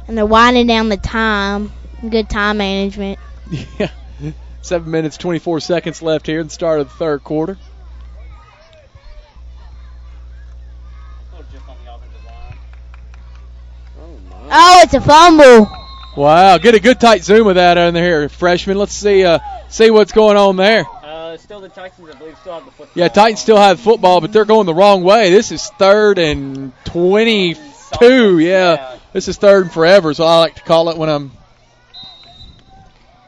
[SPEAKER 3] And they're winding down the time. Good time management.
[SPEAKER 1] Yeah. 7 minutes, 24 seconds left here at the start of the third quarter.
[SPEAKER 3] Oh, it's a fumble.
[SPEAKER 1] Wow, get a good tight zoom of that in there, freshman. Let's see what's going on there.
[SPEAKER 4] Still the Titans, I believe, still have the football.
[SPEAKER 1] Yeah, Titans still have football, but they're going the wrong way. This is 3rd and 22. Yeah, this is 3rd and forever, so I like to call it when I'm.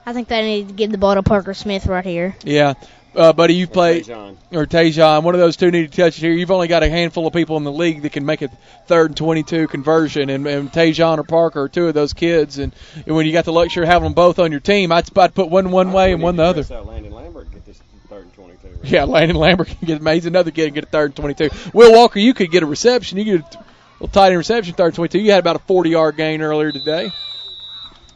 [SPEAKER 3] I think they need to give the ball to Parker Smith right here.
[SPEAKER 1] Yeah. Buddy, you've played, or Tajon, one of those 2 need to touch it here. You've only got a handful of people in the league that can make a 3rd and 22 conversion, and Tajon or Parker are 2 of those kids. And when you got the luxury of having them both on your team, I'd put one way and one the other.
[SPEAKER 2] Landon Lambert get this 3rd and 22. Right?
[SPEAKER 1] Yeah, Landon Lambert can get amazing. Another kid can get a 3rd and 22. Will Walker, you could get a reception. You get a little tight end reception, 3rd and 22. You had about a 40-yard gain earlier today.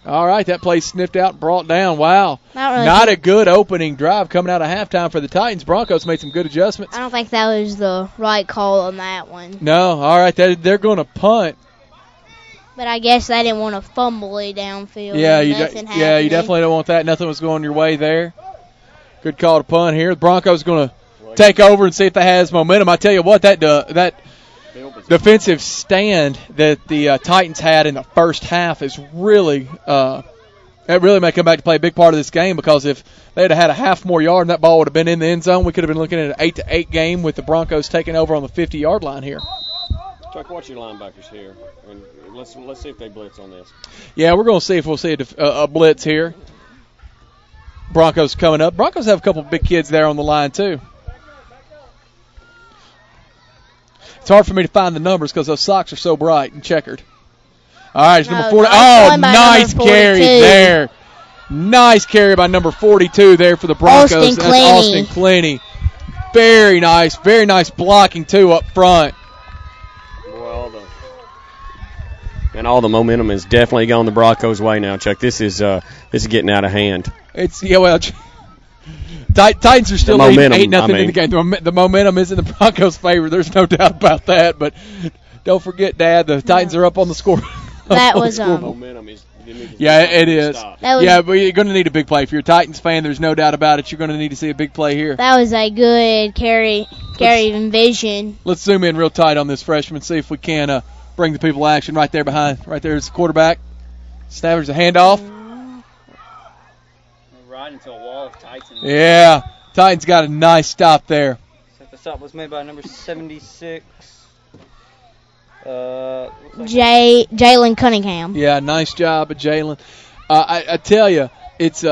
[SPEAKER 1] All right, that play sniffed out and brought down. Wow.
[SPEAKER 3] Really
[SPEAKER 1] Not a good opening drive coming out of halftime for the Titans. Broncos made some good adjustments.
[SPEAKER 3] I don't think that was the right call on that one.
[SPEAKER 1] No, all right, they're going to punt.
[SPEAKER 3] But I guess they didn't want to fumble it downfield.
[SPEAKER 1] Yeah, you
[SPEAKER 3] happening.
[SPEAKER 1] definitely don't want that. Nothing was going your way there. Good call to punt here. The Broncos going to take over and see if they has momentum. I tell you what, that defensive stand that the Titans had in the first half is really that really may come back to play a big part of this game, because if they had had a half more yard and that ball would have been in the end zone, we could have been looking at an 8-8 game with the Broncos taking over on the 50-yard line here.
[SPEAKER 2] Chuck, watch your linebackers here, and let's see if they blitz on this.
[SPEAKER 1] Yeah, we're going to see if we'll see a blitz here. Broncos coming up. Broncos have a couple of big kids there on the line too. It's hard for me to find the numbers because those socks are so bright and checkered. All right, it's number 40. Oh, nice carry there. Nice carry by number 42 there for the Broncos. That's Austin Clenny. Very nice blocking too up front.
[SPEAKER 2] And all the momentum is definitely going the Broncos' way now, Chuck. This is getting out of hand.
[SPEAKER 1] Titans are still leading 8-0 in the game. The momentum is in the Broncos' favor. There's no doubt about that. But don't forget, Dad, the Titans are up on the score.
[SPEAKER 3] That was
[SPEAKER 2] momentum is.
[SPEAKER 1] Yeah, it is. Yeah, but you're going to need a big play. If you're a Titans fan, there's no doubt about it. You're going to need to see a big play here.
[SPEAKER 3] That was a good carry and vision.
[SPEAKER 1] Let's zoom in real tight on this freshman, see if we can bring the people action right there behind. Right there is the quarterback. Snappers a handoff.
[SPEAKER 4] Right into a wall of Titans.
[SPEAKER 1] Yeah, Titans got a nice stop there.
[SPEAKER 4] So the stop was made by number 76.
[SPEAKER 3] Jalen Cunningham.
[SPEAKER 1] Yeah, nice job of Jalen. I tell you, it's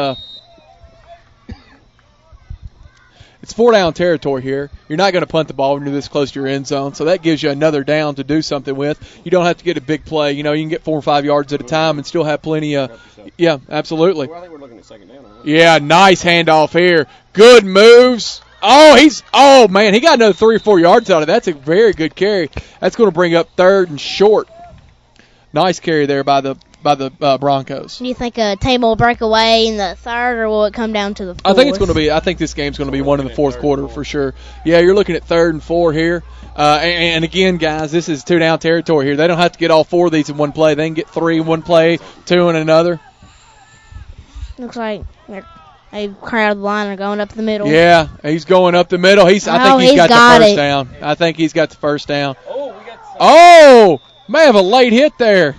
[SPEAKER 1] 4-down territory here. You're not going to punt the ball when you're this close to your end zone, so that gives you another down to do something with. You don't have to get a big play. You can get 4 or 5 yards at a time and still have plenty of. Yeah, absolutely.
[SPEAKER 2] Well, I think we're looking at second down.
[SPEAKER 1] Yeah, nice handoff here. Good moves. Oh, man, he got another 3 or 4 yards out of it. That's a very good carry. That's going to bring up 3rd and short. Nice carry there by the Broncos.
[SPEAKER 3] Do you think a team will break away in the 3rd, or will it come down to the 4th?
[SPEAKER 1] I think this game's going to be one in the 4th quarter for sure. Yeah, you're looking at 3rd and 4 here. And again, guys, this is 2-down territory here. They don't have to get all 4 of these in one play. They can get 3 in one play, 2 in another.
[SPEAKER 3] Looks like a crowd line are going up the middle.
[SPEAKER 1] Yeah, he's going up the middle. I think he's got the first down. I think he's got the first down. May have a late hit there.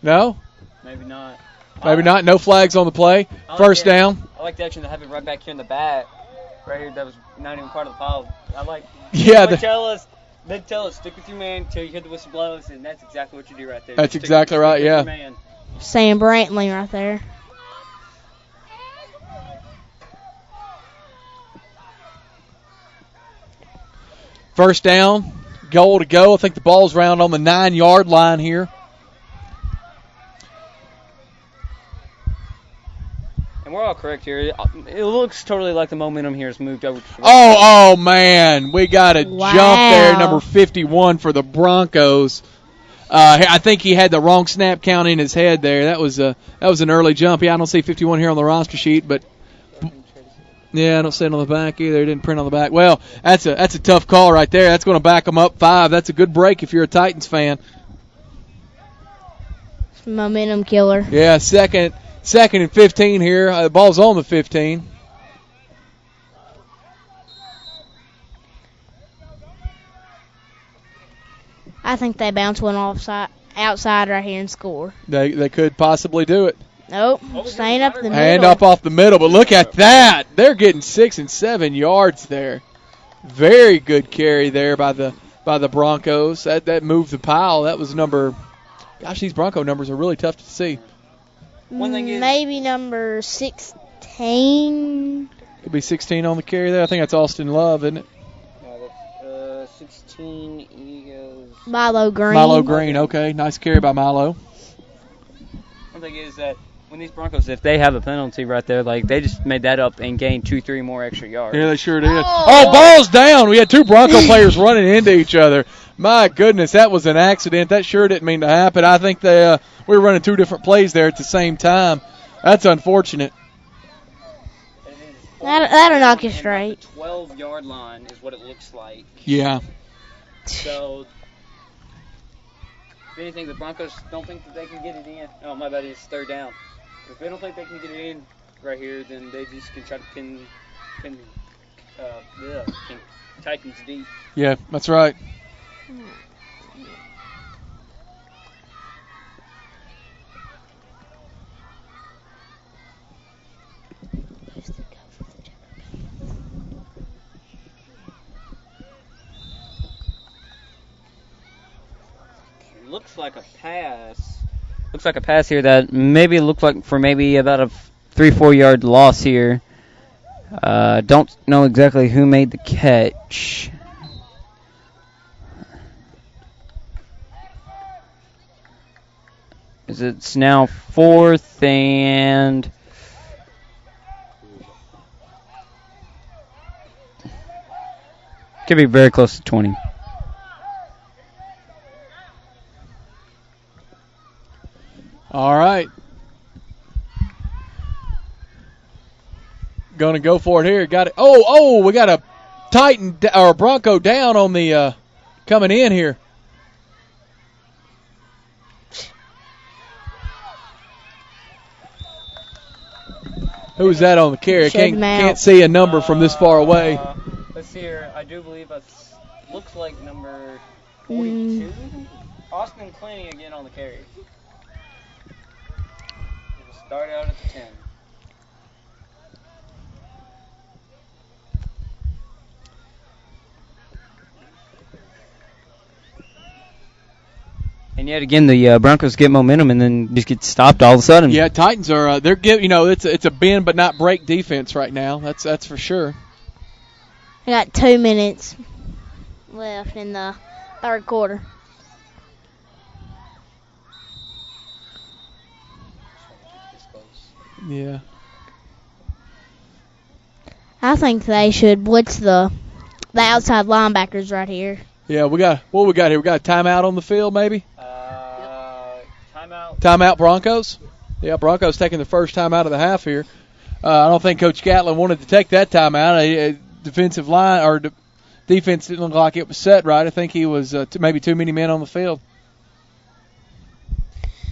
[SPEAKER 1] No?
[SPEAKER 4] Maybe not.
[SPEAKER 1] Maybe not. No flags on the play. First down.
[SPEAKER 4] I like the action that happened right back here in the back. Right here, that was not even part of the pile.
[SPEAKER 1] Yeah.
[SPEAKER 4] They tell us, stick with your man until you hear the whistle blows, and that's exactly what you do right there.
[SPEAKER 1] That's exactly right, yeah.
[SPEAKER 3] Sam Brantley right there.
[SPEAKER 1] First down, goal to go. I think the ball's round on the 9-yard line here.
[SPEAKER 4] And we're all correct here. It looks totally like the momentum here has moved over.
[SPEAKER 1] Oh, man. We got a jump there, number 51 for the Broncos. I think he had the wrong snap count in his head there. That was an early jump. Yeah, I don't see 51 here on the roster sheet, but yeah, I don't see it on the back either. It didn't print on the back. Well, that's a tough call right there. That's going to back them up 5. That's a good break if you're a Titans fan.
[SPEAKER 3] Momentum killer.
[SPEAKER 1] Yeah, second and 15 here. The ball's on the 15.
[SPEAKER 3] I think they bounce one outside right here and score.
[SPEAKER 1] They could possibly do it.
[SPEAKER 3] Nope, staying up the middle.
[SPEAKER 1] Hand up off the middle, but look at that. They're getting 6 and 7 yards there. Very good carry there by the Broncos. That moved the pile. That was these Bronco numbers are really tough to see.
[SPEAKER 4] One thing is,
[SPEAKER 3] maybe number 16.
[SPEAKER 1] Could be 16 on the carry there. I think that's Austin Love, isn't it?
[SPEAKER 4] 16 is
[SPEAKER 3] Milo Green.
[SPEAKER 1] Milo Green, okay. Nice carry by Milo.
[SPEAKER 4] One thing is that when these Broncos, if they have a penalty right there, like they just made that up and gained 2-3 more extra yards.
[SPEAKER 1] Yeah, they sure did. Oh, ball's down. We had two Bronco players running into each other. My goodness, that was an accident. That sure didn't mean to happen. I think we were running two different plays there at the same time. That's unfortunate.
[SPEAKER 3] That'll knock you straight.
[SPEAKER 4] The 12-yard line is what it looks like.
[SPEAKER 1] Yeah.
[SPEAKER 4] So, if anything, the Broncos don't think that they can get it in. Oh, my bad, it's third down. If they don't think they can get it in right here, then they just can try to pin Titans deep.
[SPEAKER 1] Yeah, that's right.
[SPEAKER 4] Looks like a pass here that maybe looked like for maybe about a 3-4 yard loss here. Don't know exactly who made the catch. It's now 4th and could be very close to 20.
[SPEAKER 1] All right. Going to go for it here. Got it. Oh, we got a Titan or a Bronco down on the coming in here. Who's that on the carry? Can't see a number from this far away.
[SPEAKER 4] Let's see here. I do believe it looks like number 42. Austin Clooney again on the carry. We'll start out at the 10. And yet again, the Broncos get momentum and then just get stopped all of a sudden.
[SPEAKER 1] Yeah, Titans are they're giving it's a bend but not break defense right now. That's for sure.
[SPEAKER 3] We got 2 minutes left in the third quarter.
[SPEAKER 1] Yeah.
[SPEAKER 3] I think they should blitz the outside linebackers right here.
[SPEAKER 1] Yeah, we got here. We got a timeout on the field, maybe. Timeout Broncos. Yeah, Broncos taking the first time out of the half here. I don't think Coach Gatlin wanted to take that timeout. Defensive line or defense didn't look like it was set right. I think he was maybe too many men on the field.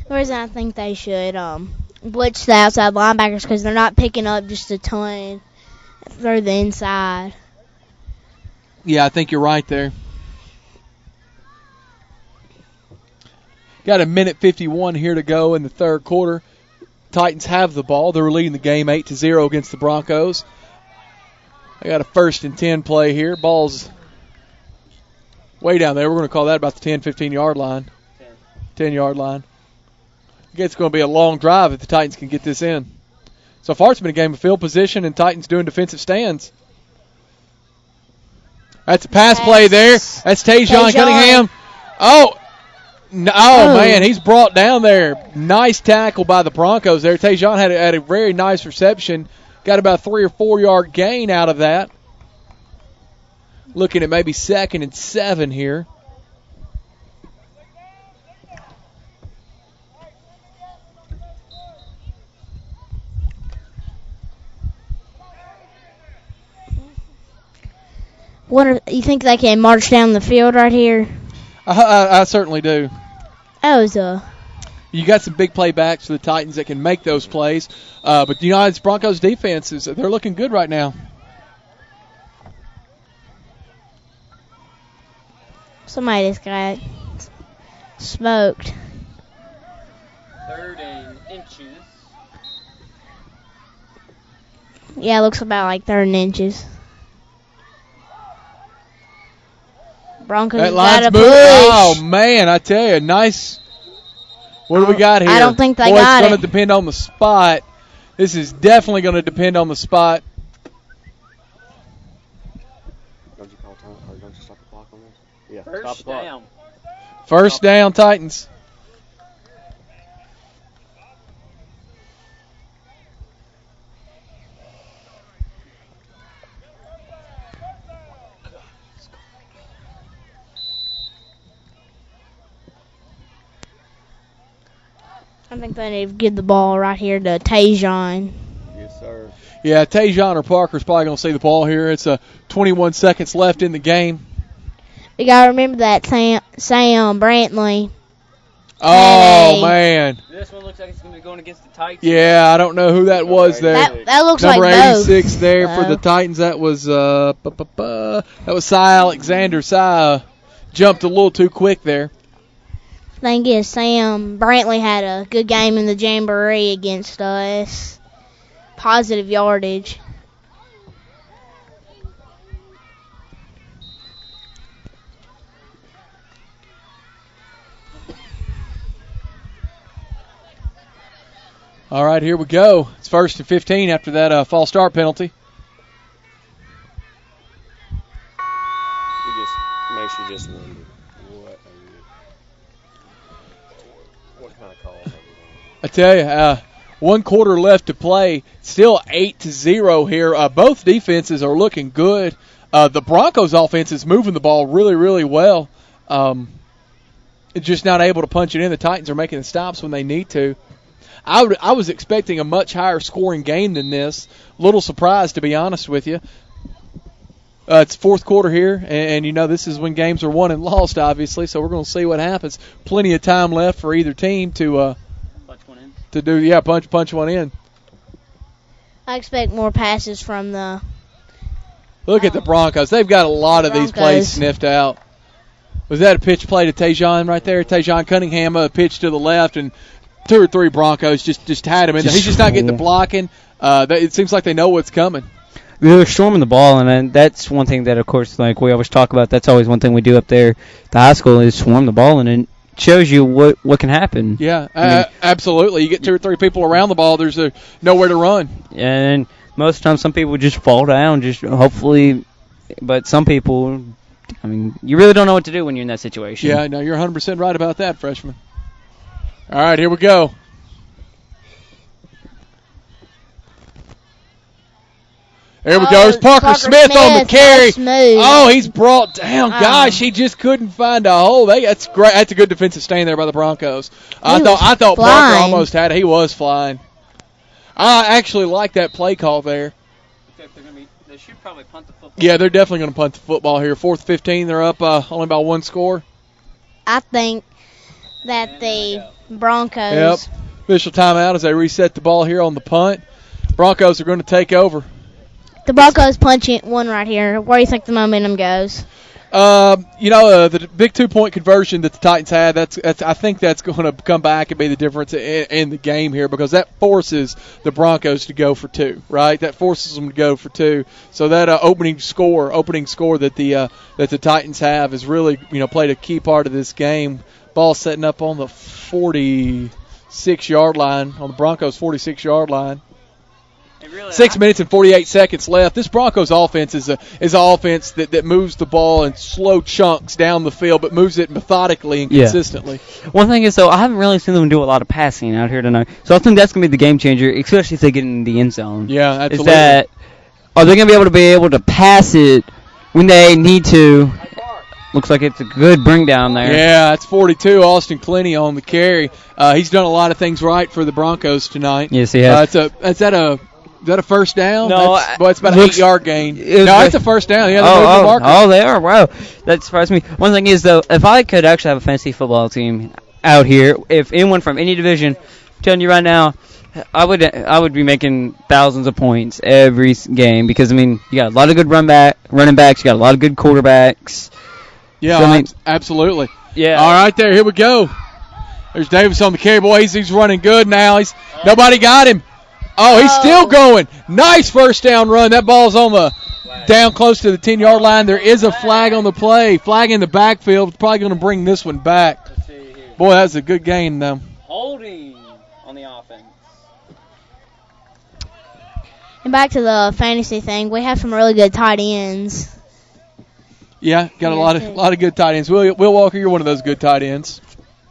[SPEAKER 3] The reason I think they should blitz the outside linebackers because they're not picking up just a ton through the inside.
[SPEAKER 1] Yeah, I think you're right there. Got a minute 51 here to go in the third quarter. Titans have the ball. They're leading the game 8-0 against the Broncos. They got a 1st and 10 play here. Ball's way down there. We're going to call that about the 10, 15-yard line. 10-yard line. I guess it's going to be a long drive if the Titans can get this in. So far it's been a game of field position and Titans doing defensive stands. That's a pass play there. That's Tajon Cunningham. Man, he's brought down there. Nice tackle by the Broncos there. Tajon had a very nice reception. Got about 3 or 4 yard gain out of that. Looking at maybe 2nd and 7 here.
[SPEAKER 3] You think they can march down the field right here?
[SPEAKER 1] I certainly do. You got some big play backs for the Titans that can make those plays. But the United Broncos defense, they're looking good right now.
[SPEAKER 3] Somebody just got smoked.
[SPEAKER 4] 3rd and inches.
[SPEAKER 3] Yeah, it looks about like 3rd and inches. Broncos
[SPEAKER 1] that line's moving. Oh, man, I tell you, nice. What do we got here?
[SPEAKER 3] I don't think they got it.
[SPEAKER 1] It's going to depend on the spot. This is definitely going to depend on the spot.
[SPEAKER 2] Don't you call time, or don't you stop the clock on this? Yeah,
[SPEAKER 4] First down.
[SPEAKER 1] First down, Titans.
[SPEAKER 3] I think they need to give the ball right here to Tajon.
[SPEAKER 2] Yes, sir.
[SPEAKER 1] Yeah, Tajon or Parker's probably going to see the ball here. It's 21 seconds left in the game.
[SPEAKER 3] We got to remember that Sam Brantley.
[SPEAKER 1] Oh, man.
[SPEAKER 4] This one looks like it's going to be going against the Titans.
[SPEAKER 1] Yeah, I don't know who that was there.
[SPEAKER 3] That looks
[SPEAKER 1] Number
[SPEAKER 3] like both.
[SPEAKER 1] 86 there for the Titans. That was Cy Alexander. Cy jumped a little too quick there.
[SPEAKER 3] Thing is, Sam Brantley had a good game in the Jamboree against us. Positive yardage.
[SPEAKER 1] All right, here we go. It's 1st and 15 after that false start penalty.
[SPEAKER 2] Makes you just wonder what kind of call.
[SPEAKER 1] I tell you, 1 quarter left to play. Still 8-0 here. Both defenses are looking good. The Broncos offense is moving the ball really, really well. Just not able to punch it in. The Titans are making the stops when they need to. I was expecting a much higher scoring game than this. A little surprised, to be honest with you. It's 4th quarter here, and you know this is when games are won and lost, obviously. So we're going to see what happens. Plenty of time left for either team to
[SPEAKER 4] punch one in.
[SPEAKER 1] To do punch one in.
[SPEAKER 3] I expect more passes from the.
[SPEAKER 1] Look at the Broncos. They've got a lot of these plays sniffed out. Was that a pitch play to Tajon right there? Tajon Cunningham, a pitch to the left, and 2 or 3 Broncos just had him in there. He's just not getting the blocking. It seems like they know what's coming.
[SPEAKER 4] They're storming the ball, and that's one thing that, of course, like we always talk about. That's always one thing we do up there at the high school is swarm the ball, and it shows you what can happen.
[SPEAKER 1] Yeah, absolutely. You get 2 or 3 people around the ball, there's nowhere to run.
[SPEAKER 4] And most times some people just fall down, just hopefully, but some people, you really don't know what to do when you're in that situation.
[SPEAKER 1] Yeah, no, you're 100% right about that, freshman. All right, here we go. There we go. There's Parker Smith on the carry. Oh, he's brought down. Gosh, he just couldn't find a hole. That's great. That's a good defensive stand there by the Broncos. I thought Parker almost had it. He was flying. I actually like that play call there.
[SPEAKER 4] They should probably punt the football.
[SPEAKER 1] Yeah, they're definitely going to punt the football here. 4th 15. They're up only by 1 score.
[SPEAKER 3] I think that the Broncos.
[SPEAKER 1] Yep. Official timeout as they reset the ball here on the punt. Broncos are going to take over.
[SPEAKER 3] The Broncos punch one right here. Where do you think the momentum goes?
[SPEAKER 1] The big 2-point conversion that the Titans had, I think that's going to come back and be the difference in the game here because that forces the Broncos to go for 2, right? That forces them to go for 2. So that opening score that the Titans have is really played a key part of this game. Ball setting up on the 46-yard line, on the Broncos' 46-yard line. 6 minutes and 48 seconds left. This Broncos offense is an offense that moves the ball in slow chunks down the field, but moves it methodically and consistently.
[SPEAKER 4] One thing is, though, I haven't really seen them do a lot of passing out here tonight. So I think that's going to be the game changer, especially if they get in the end zone.
[SPEAKER 1] Yeah, absolutely.
[SPEAKER 4] Are they going to be able to pass it when they need to? Looks like it's a good bring down there.
[SPEAKER 1] Yeah, that's 42. Austin Clenny on the carry. He's done a lot of things right for the Broncos tonight.
[SPEAKER 4] Yes, he has.
[SPEAKER 1] Is that a first down?
[SPEAKER 4] No,
[SPEAKER 1] it's about an 8-yard gain. It's a first down. Yeah, they moved the marker.
[SPEAKER 4] They are. Wow, that surprised me. One thing is, though, if I could actually have a fantasy football team out here, if anyone from any division, I'm telling you right now, I would be making thousands of points every game because you got a lot of good running backs, you got a lot of good quarterbacks.
[SPEAKER 1] Yeah, absolutely.
[SPEAKER 4] Yeah.
[SPEAKER 1] All right, here we go. There's Davis on the carry. Boy, he's running good now. Nobody got him. Oh, he's still going. Nice first down run. That ball's on the down close to the 10-yard line. There is a flag on the play. Flag in the backfield. Probably going to bring this one back. Boy, that's a good gain, though.
[SPEAKER 4] Holding on the offense.
[SPEAKER 3] And back to the fantasy thing, we have some really good tight ends.
[SPEAKER 1] Yeah, got a lot of good tight ends. Will Walker, you're one of those good tight ends.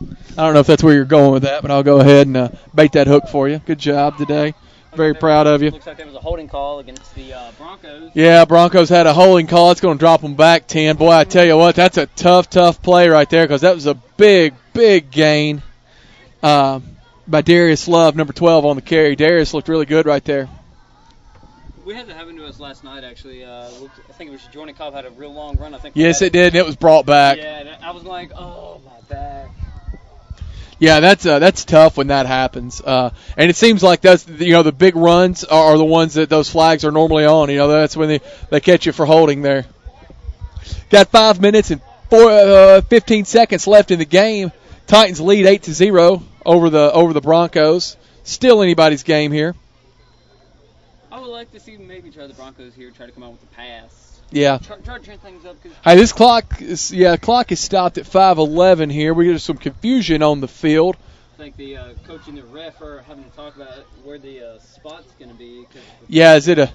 [SPEAKER 1] I don't know if that's where you're going with that, but I'll go ahead and bait that hook for you. Good job today. Very proud of you.
[SPEAKER 4] Looks like there was a holding call against the Broncos.
[SPEAKER 1] Yeah, Broncos had a holding call. It's going to drop them back 10. Boy, I tell you what, that's a tough play right there because that was a big gain. by Darius Love, number 12 on the carry. Darius looked really good right there.
[SPEAKER 4] We had that happen to us last night, actually. I think it was Jordan Cobb had a real long run. I think.
[SPEAKER 1] Yes, it did, and it was brought back.
[SPEAKER 4] Yeah, and I was like, oh, my back.
[SPEAKER 1] Yeah, that's tough when that happens. And it seems like the big runs are the ones that those flags are normally on. That's when they catch you for holding there. Got 5 minutes and 15 seconds left in the game. Titans lead 8-0 over the Broncos. Still anybody's game here.
[SPEAKER 4] I would like to see maybe try the Broncos here, try to come out with a pass.
[SPEAKER 1] Yeah.
[SPEAKER 4] Try to turn things up.
[SPEAKER 1] Hey, this clock is stopped at 5:11 here. We get some confusion on the field.
[SPEAKER 4] I think the coach and the ref are having to talk about where the spot's going to be.
[SPEAKER 1] Yeah, is it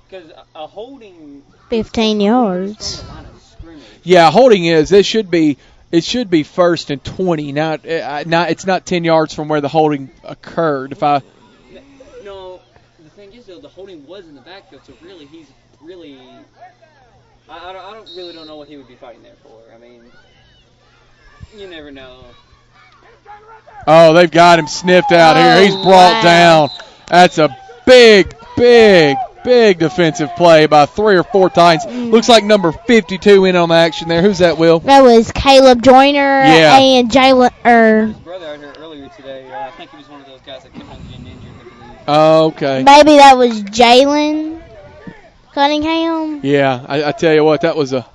[SPEAKER 4] because a holding
[SPEAKER 3] 15 yards.
[SPEAKER 1] Yeah, holding is. It should be 1st and 20. Now, it's not 10 yards from where the holding occurred.
[SPEAKER 4] No, the thing is though, the holding was in the backfield, so really he's really. I don't know what he would be fighting there for. I mean, you never know.
[SPEAKER 1] Oh, they've got him sniffed out here. He's brought down. That's a big defensive play by 3 or 4 Titans. Looks like number 52 in on the action there. Who's that, Will?
[SPEAKER 3] That was Caleb Joyner and Jalen.
[SPEAKER 4] His brother out here earlier today. I think he was one of those guys that kept on getting injured.
[SPEAKER 1] Okay.
[SPEAKER 3] Maybe that was Jalen Cunningham.
[SPEAKER 1] Yeah, I tell you what, that was a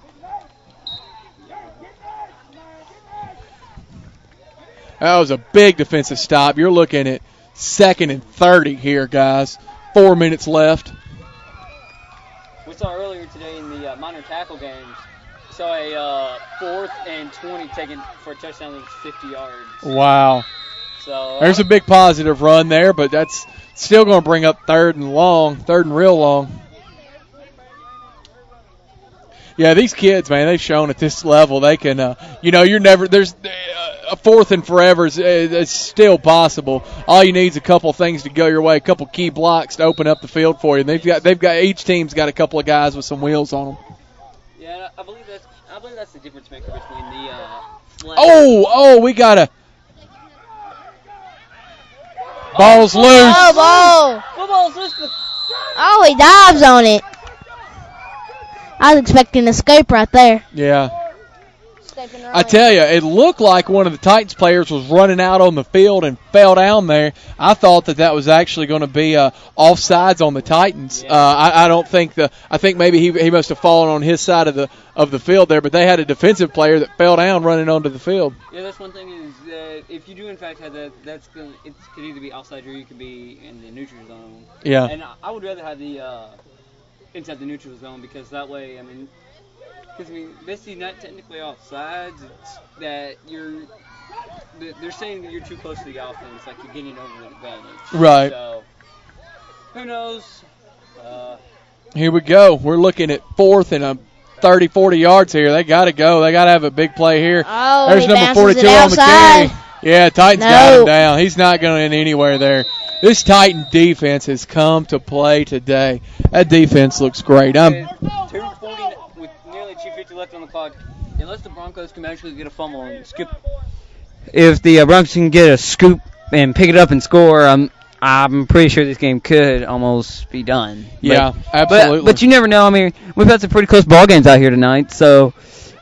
[SPEAKER 1] big defensive stop. You're looking at 2nd and 30 here, guys. 4 minutes left.
[SPEAKER 4] We saw earlier today in the minor tackle games, saw a 4th and 20 taken for a touchdown that was 50 yards.
[SPEAKER 1] Wow.
[SPEAKER 4] So
[SPEAKER 1] there's a big positive run there, but that's still going to bring up 3rd and real long. Yeah, these kids, man, they've shown at this level they can, there's a 4th and forever is still possible. All you need is a couple of things to go your way, a couple key blocks to open up the field for you. And they've got each team's got a couple of guys with some wheels on them.
[SPEAKER 4] Yeah, I believe that's the difference maker between the flag.
[SPEAKER 1] We got a ball's loose.
[SPEAKER 4] Football's loose.
[SPEAKER 3] Oh, he dives on it. I was expecting an escape right there.
[SPEAKER 1] Yeah. I tell you, it looked like one of the Titans players was running out on the field and fell down there. I thought that was actually going to be offsides on the Titans.
[SPEAKER 4] Yeah.
[SPEAKER 1] I think maybe he must have fallen on his side of the field there, but they had a defensive player that fell down running onto the field.
[SPEAKER 4] Yeah, that's one thing is that if you do in fact have that, it could either be outside or you could be in the neutral zone.
[SPEAKER 1] Yeah.
[SPEAKER 4] And I would rather have the inside the neutral zone because that way, this is not technically offsides. It's that they're saying that you're too close to the offense, like you're getting over the advantage.
[SPEAKER 1] Right.
[SPEAKER 4] So, who knows?
[SPEAKER 1] Here we go. We're looking at 4th and 30, 40 yards here. They got to go. They got to have a big play here.
[SPEAKER 3] Oh,
[SPEAKER 1] there's number 42 on the carry. Yeah, Titans got him down. He's not going to end anywhere there. This Titan defense has come to play today. That defense looks great.
[SPEAKER 4] 2:40 with nearly 2:50 left on the clock. Unless the Broncos can actually get a fumble and skip. If the Broncos can get a scoop and pick it up and score, I'm pretty sure this game could almost be done.
[SPEAKER 1] Yeah, absolutely.
[SPEAKER 4] But you never know. We've had some pretty close ball games out here tonight, so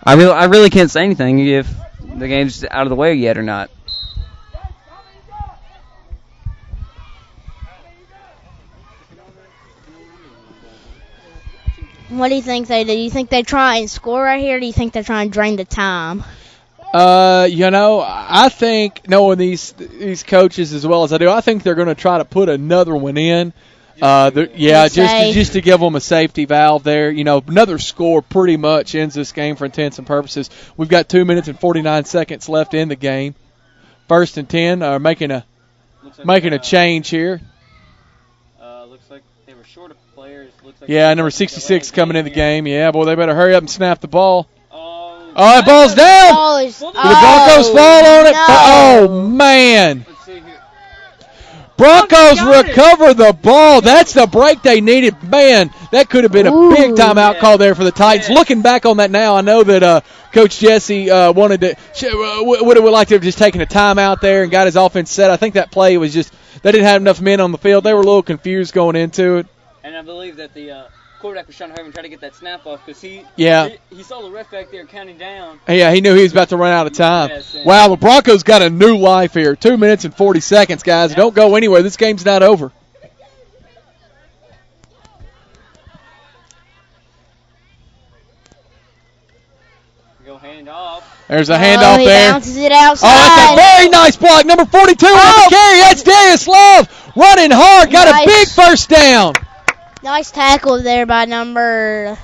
[SPEAKER 4] I really can't say anything if the game's out of the way yet or not.
[SPEAKER 3] What do you think they do? Do you think they try and score right here, or do you think they try and drain the time?
[SPEAKER 1] I think knowing these coaches as well as I do, I think they're going to try to put another one in. Just to give them a safety valve there. Another score pretty much ends this game for intents and purposes. We've got 2 minutes and 49 seconds left in the game. 1st and 10, making a change here.
[SPEAKER 4] Looks like they were short of players.
[SPEAKER 1] Number 66 coming in the game. Yeah, boy, they better hurry up and snap the ball. That ball's down. Did the Broncos fall on it?
[SPEAKER 3] No.
[SPEAKER 1] Oh, man.
[SPEAKER 4] Let's see here.
[SPEAKER 1] Broncos recover the ball. That's the break they needed. Man, that could have been a big timeout call there for the Titans. Looking back on that now, I know that Coach Jesse would have liked to have just taken a timeout there and got his offense set. I think that play was just they didn't have enough men on the field. They were a little confused going into it.
[SPEAKER 4] And I believe that the quarterback was trying to hurry and try to get that snap off because he saw the ref back there counting down.
[SPEAKER 1] Yeah, he knew he was about to run out of time.
[SPEAKER 4] Yes,
[SPEAKER 1] wow, the Broncos got a new life here. 2 minutes and 40 seconds, guys. Yeah. Don't go anywhere. This game's not over.
[SPEAKER 4] Go hand off.
[SPEAKER 1] There's a handoff
[SPEAKER 3] he
[SPEAKER 1] there.
[SPEAKER 3] Bounces it outside.
[SPEAKER 1] Oh, that's a very nice block. Number 42 on the carry. That's Darius Love running hard. Got a big first down.
[SPEAKER 3] Nice tackle there by number.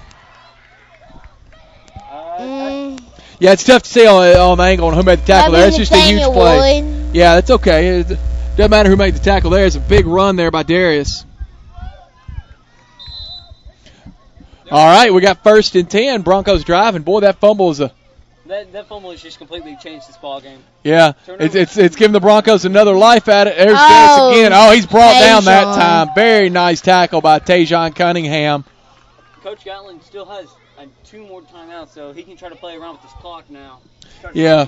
[SPEAKER 1] Yeah, it's tough to see on the angle on who made the tackle there. It's just a huge play.
[SPEAKER 3] Wood.
[SPEAKER 1] Yeah, that's okay. It doesn't matter who made the tackle there. It's a big run there by Darius. All right, we got 1st and 10. Broncos driving. Boy, that fumble is a.
[SPEAKER 4] That fumble has just completely changed this ball game.
[SPEAKER 1] Yeah, it's giving the Broncos another life at it. There's Darius again. Oh, he's brought down that time. Very nice tackle by Tajon Cunningham.
[SPEAKER 4] Coach Gatlin still has 2 more timeouts, so he can try to play around with this clock now.
[SPEAKER 1] Yeah,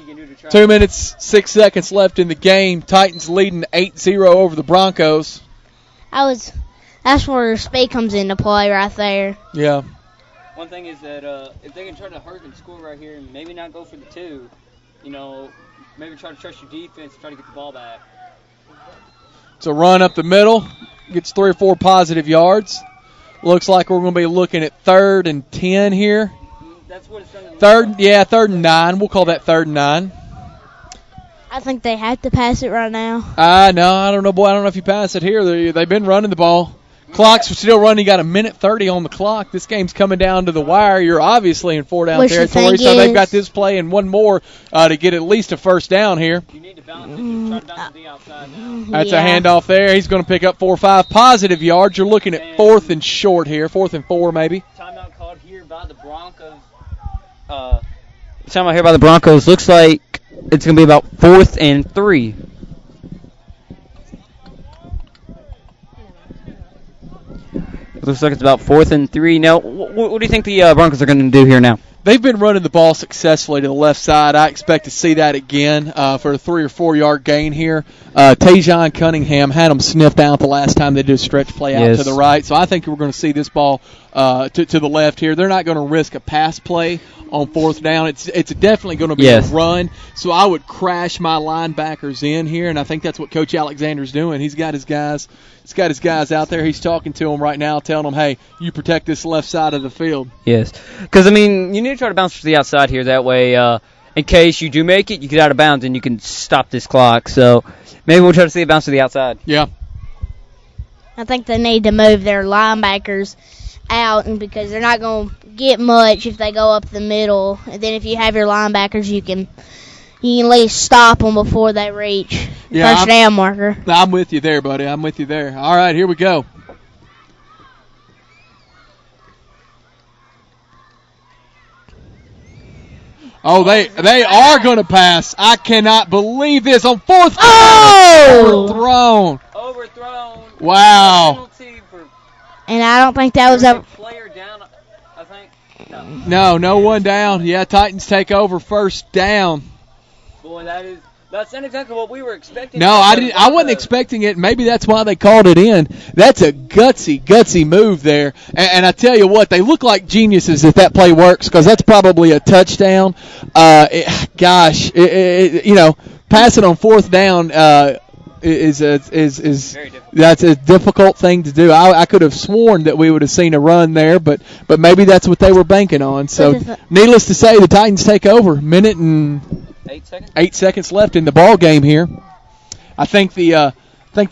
[SPEAKER 1] 2 minutes, 6 seconds left in the game. Titans leading 8-0 over the Broncos.
[SPEAKER 3] That's where speed comes into play right there.
[SPEAKER 1] Yeah.
[SPEAKER 4] One thing is that if they can try to hurry and score right here and maybe not go for the 2, maybe try to trust your defense, try to get the ball back.
[SPEAKER 1] It's a run up the middle. Gets 3 or 4 positive yards. Looks like we're going to be looking at 3rd and 10 here.
[SPEAKER 4] That's what it's done.
[SPEAKER 1] 3rd and 9. We'll call that 3rd and 9.
[SPEAKER 3] I think they have to pass it right now.
[SPEAKER 1] No, I don't know, boy. I don't know if you pass it here. They've been running the ball. Clock's still running. You got 1:30 on the clock. This game's coming down to the wire. You're obviously in 4-down territory, so they've got this play and one more to get at least a first down here.
[SPEAKER 4] You need to balance it. Try to bounce to the outside now.
[SPEAKER 1] That's a handoff there. He's going to pick up 4 or 5 positive yards. You're looking at 4th and short here, 4th and 4 maybe.
[SPEAKER 4] Timeout called here by the Broncos. Timeout here by the Broncos. Looks like it's going to be about 4th and 3. It looks like it's about 4th and 3. Now, what do you think the Broncos are going to do here now?
[SPEAKER 1] They've been running the ball successfully to the left side. I expect to see that again for a 3 or 4 yard gain here. Tajon Cunningham had them sniffed out the last time they did a stretch play out to the right. So I think we're going to see this ball to the left here. They're not going to risk a pass play on 4th down. It's definitely going to be a run. So I would crash my linebackers in here, and I think that's what Coach Alexander's doing. He's got his guys out there. He's talking to them right now, telling them, hey, you protect this left side of the field.
[SPEAKER 4] Yes. Because, you need to try to bounce to the outside here. That way, in case you do make it, you get out of bounds and you can stop this clock. So maybe we'll try to see it bounce to the outside.
[SPEAKER 1] Yeah.
[SPEAKER 3] I think they need to move their linebackers out because they're not going to get much if they go up the middle. And then if you have your linebackers, you can at least stop them before they reach first down marker.
[SPEAKER 1] I'm with you there, buddy. I'm with you there. All right, here we go. Oh, they are going to pass. I cannot believe this on 4th.
[SPEAKER 3] Oh!
[SPEAKER 1] Overthrown. Wow.
[SPEAKER 3] And I don't think that was a
[SPEAKER 4] player down. I think
[SPEAKER 1] no one down. Yeah, Titans take over 1st down.
[SPEAKER 4] Boy, that's not exactly what we were expecting.
[SPEAKER 1] No, I wasn't expecting it. Maybe that's why they called it in. That's a gutsy move there. And I tell you what, they look like geniuses if that play works because that's probably a touchdown. Passing on 4th down is that's a difficult thing to do. I could have sworn that we would have seen a run there, but maybe that's what they were banking on. So, needless to say, the Titans take over. 8 seconds left in the ball game here. I think the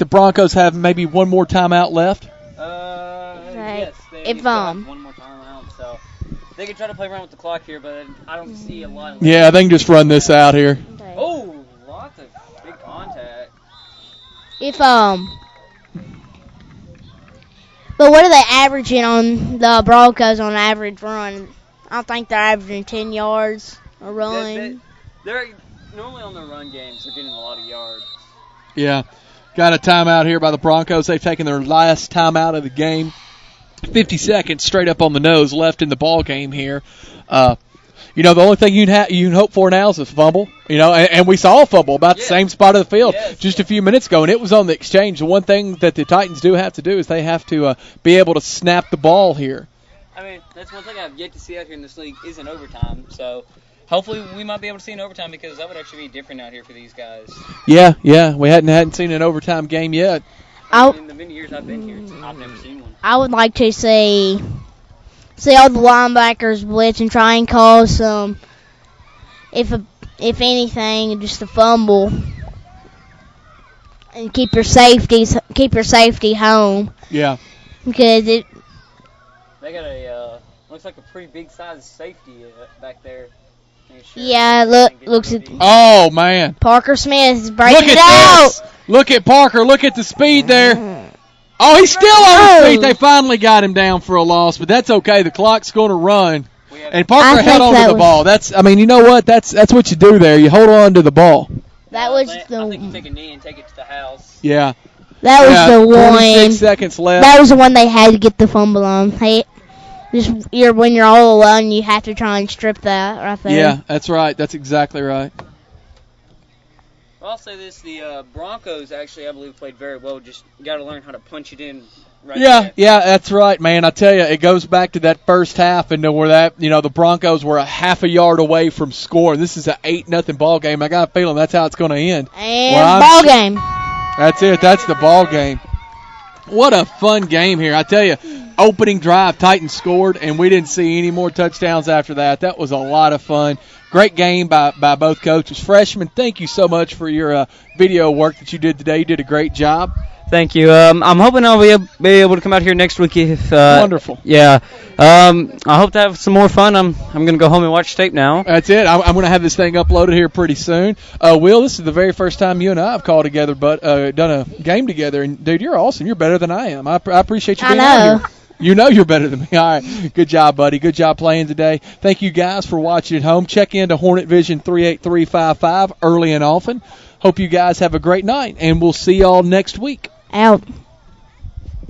[SPEAKER 1] Broncos have maybe one more timeout left.
[SPEAKER 4] Yes, they have one more timeout, so they can try to play around with the clock here, but I don't see a lot.
[SPEAKER 1] Yeah, they can just run this out here.
[SPEAKER 3] Okay.
[SPEAKER 4] Oh, lots of big contact.
[SPEAKER 3] But what are they averaging on the Broncos on average run? I don't think they're averaging 10 yards a run.
[SPEAKER 4] They're normally on their run games. They're getting a lot of yards.
[SPEAKER 1] Yeah. Got a timeout here by the Broncos. They've taken their last timeout of the game. 50 seconds straight up on the nose left in the ball game here. The only thing you can hope for now is a fumble. And we saw a fumble about the same spot of the field just a few minutes ago, and it was on the exchange. The one thing that the Titans do have to do is they have to be able to snap the ball here.
[SPEAKER 4] I mean, that's one thing I've yet to see out here in this league is an overtime. So hopefully we might be able to see an overtime because that would actually be different out here for these guys.
[SPEAKER 1] Yeah, we hadn't seen an overtime game yet.
[SPEAKER 4] In the many years I've been here, I've never seen one.
[SPEAKER 3] I would like to see all the linebackers blitz and try and cause some, if anything, just a fumble, and keep your safety home.
[SPEAKER 1] Yeah.
[SPEAKER 3] Because
[SPEAKER 4] they got a looks like a pretty big size safety back there.
[SPEAKER 3] Yeah, looks at.
[SPEAKER 1] Oh man.
[SPEAKER 3] Parker Smith is breaking
[SPEAKER 1] it
[SPEAKER 3] out.
[SPEAKER 1] This. Look at Parker. Look at the speed there. Oh, he's still on his feet. They finally got him down for a loss, but that's okay. The clock's going to run. And Parker held on to the ball. You know what? That's what you do there. You hold on to the ball.
[SPEAKER 4] I think you take a knee and take it to the house.
[SPEAKER 1] Yeah.
[SPEAKER 3] That was the one.
[SPEAKER 1] 26 seconds left.
[SPEAKER 3] That was the one they had to get the fumble on. When you're all alone, you have to try and strip that right there.
[SPEAKER 1] Yeah, that's right. That's exactly right.
[SPEAKER 4] Well, I'll say this: the Broncos actually, I believe, played very well. Just got to learn how to punch it in.
[SPEAKER 1] Yeah, that's right, man. I tell you, it goes back to that first half and where the Broncos were a half a yard away from scoring. This is an 8-0 ball game. I got a feeling that's how it's going to end.
[SPEAKER 3] And ball game.
[SPEAKER 1] That's it. That's the ball game. What a fun game here. I tell you, opening drive, Titans scored, and we didn't see any more touchdowns after that. That was a lot of fun. Great game by both coaches. Freshman, thank you so much for your video work that you did today. You did a great job.
[SPEAKER 4] Thank you. I'm hoping I'll be able to come out here next week.
[SPEAKER 1] Wonderful.
[SPEAKER 4] Yeah. I hope to have some more fun. I'm going to go home and watch tape now.
[SPEAKER 1] That's it. I'm going to have this thing uploaded here pretty soon. Will, this is the very first time you and I have called together, but done a game together. And, dude, you're awesome. You're better than I am. I appreciate you being out here. You know you're better than me. All right. Good job, buddy. Good job playing today. Thank you guys for watching at home. Check in to Hornet Vision 38355 early and often. Hope you guys have a great night, and we'll see y'all next week.
[SPEAKER 3] Out.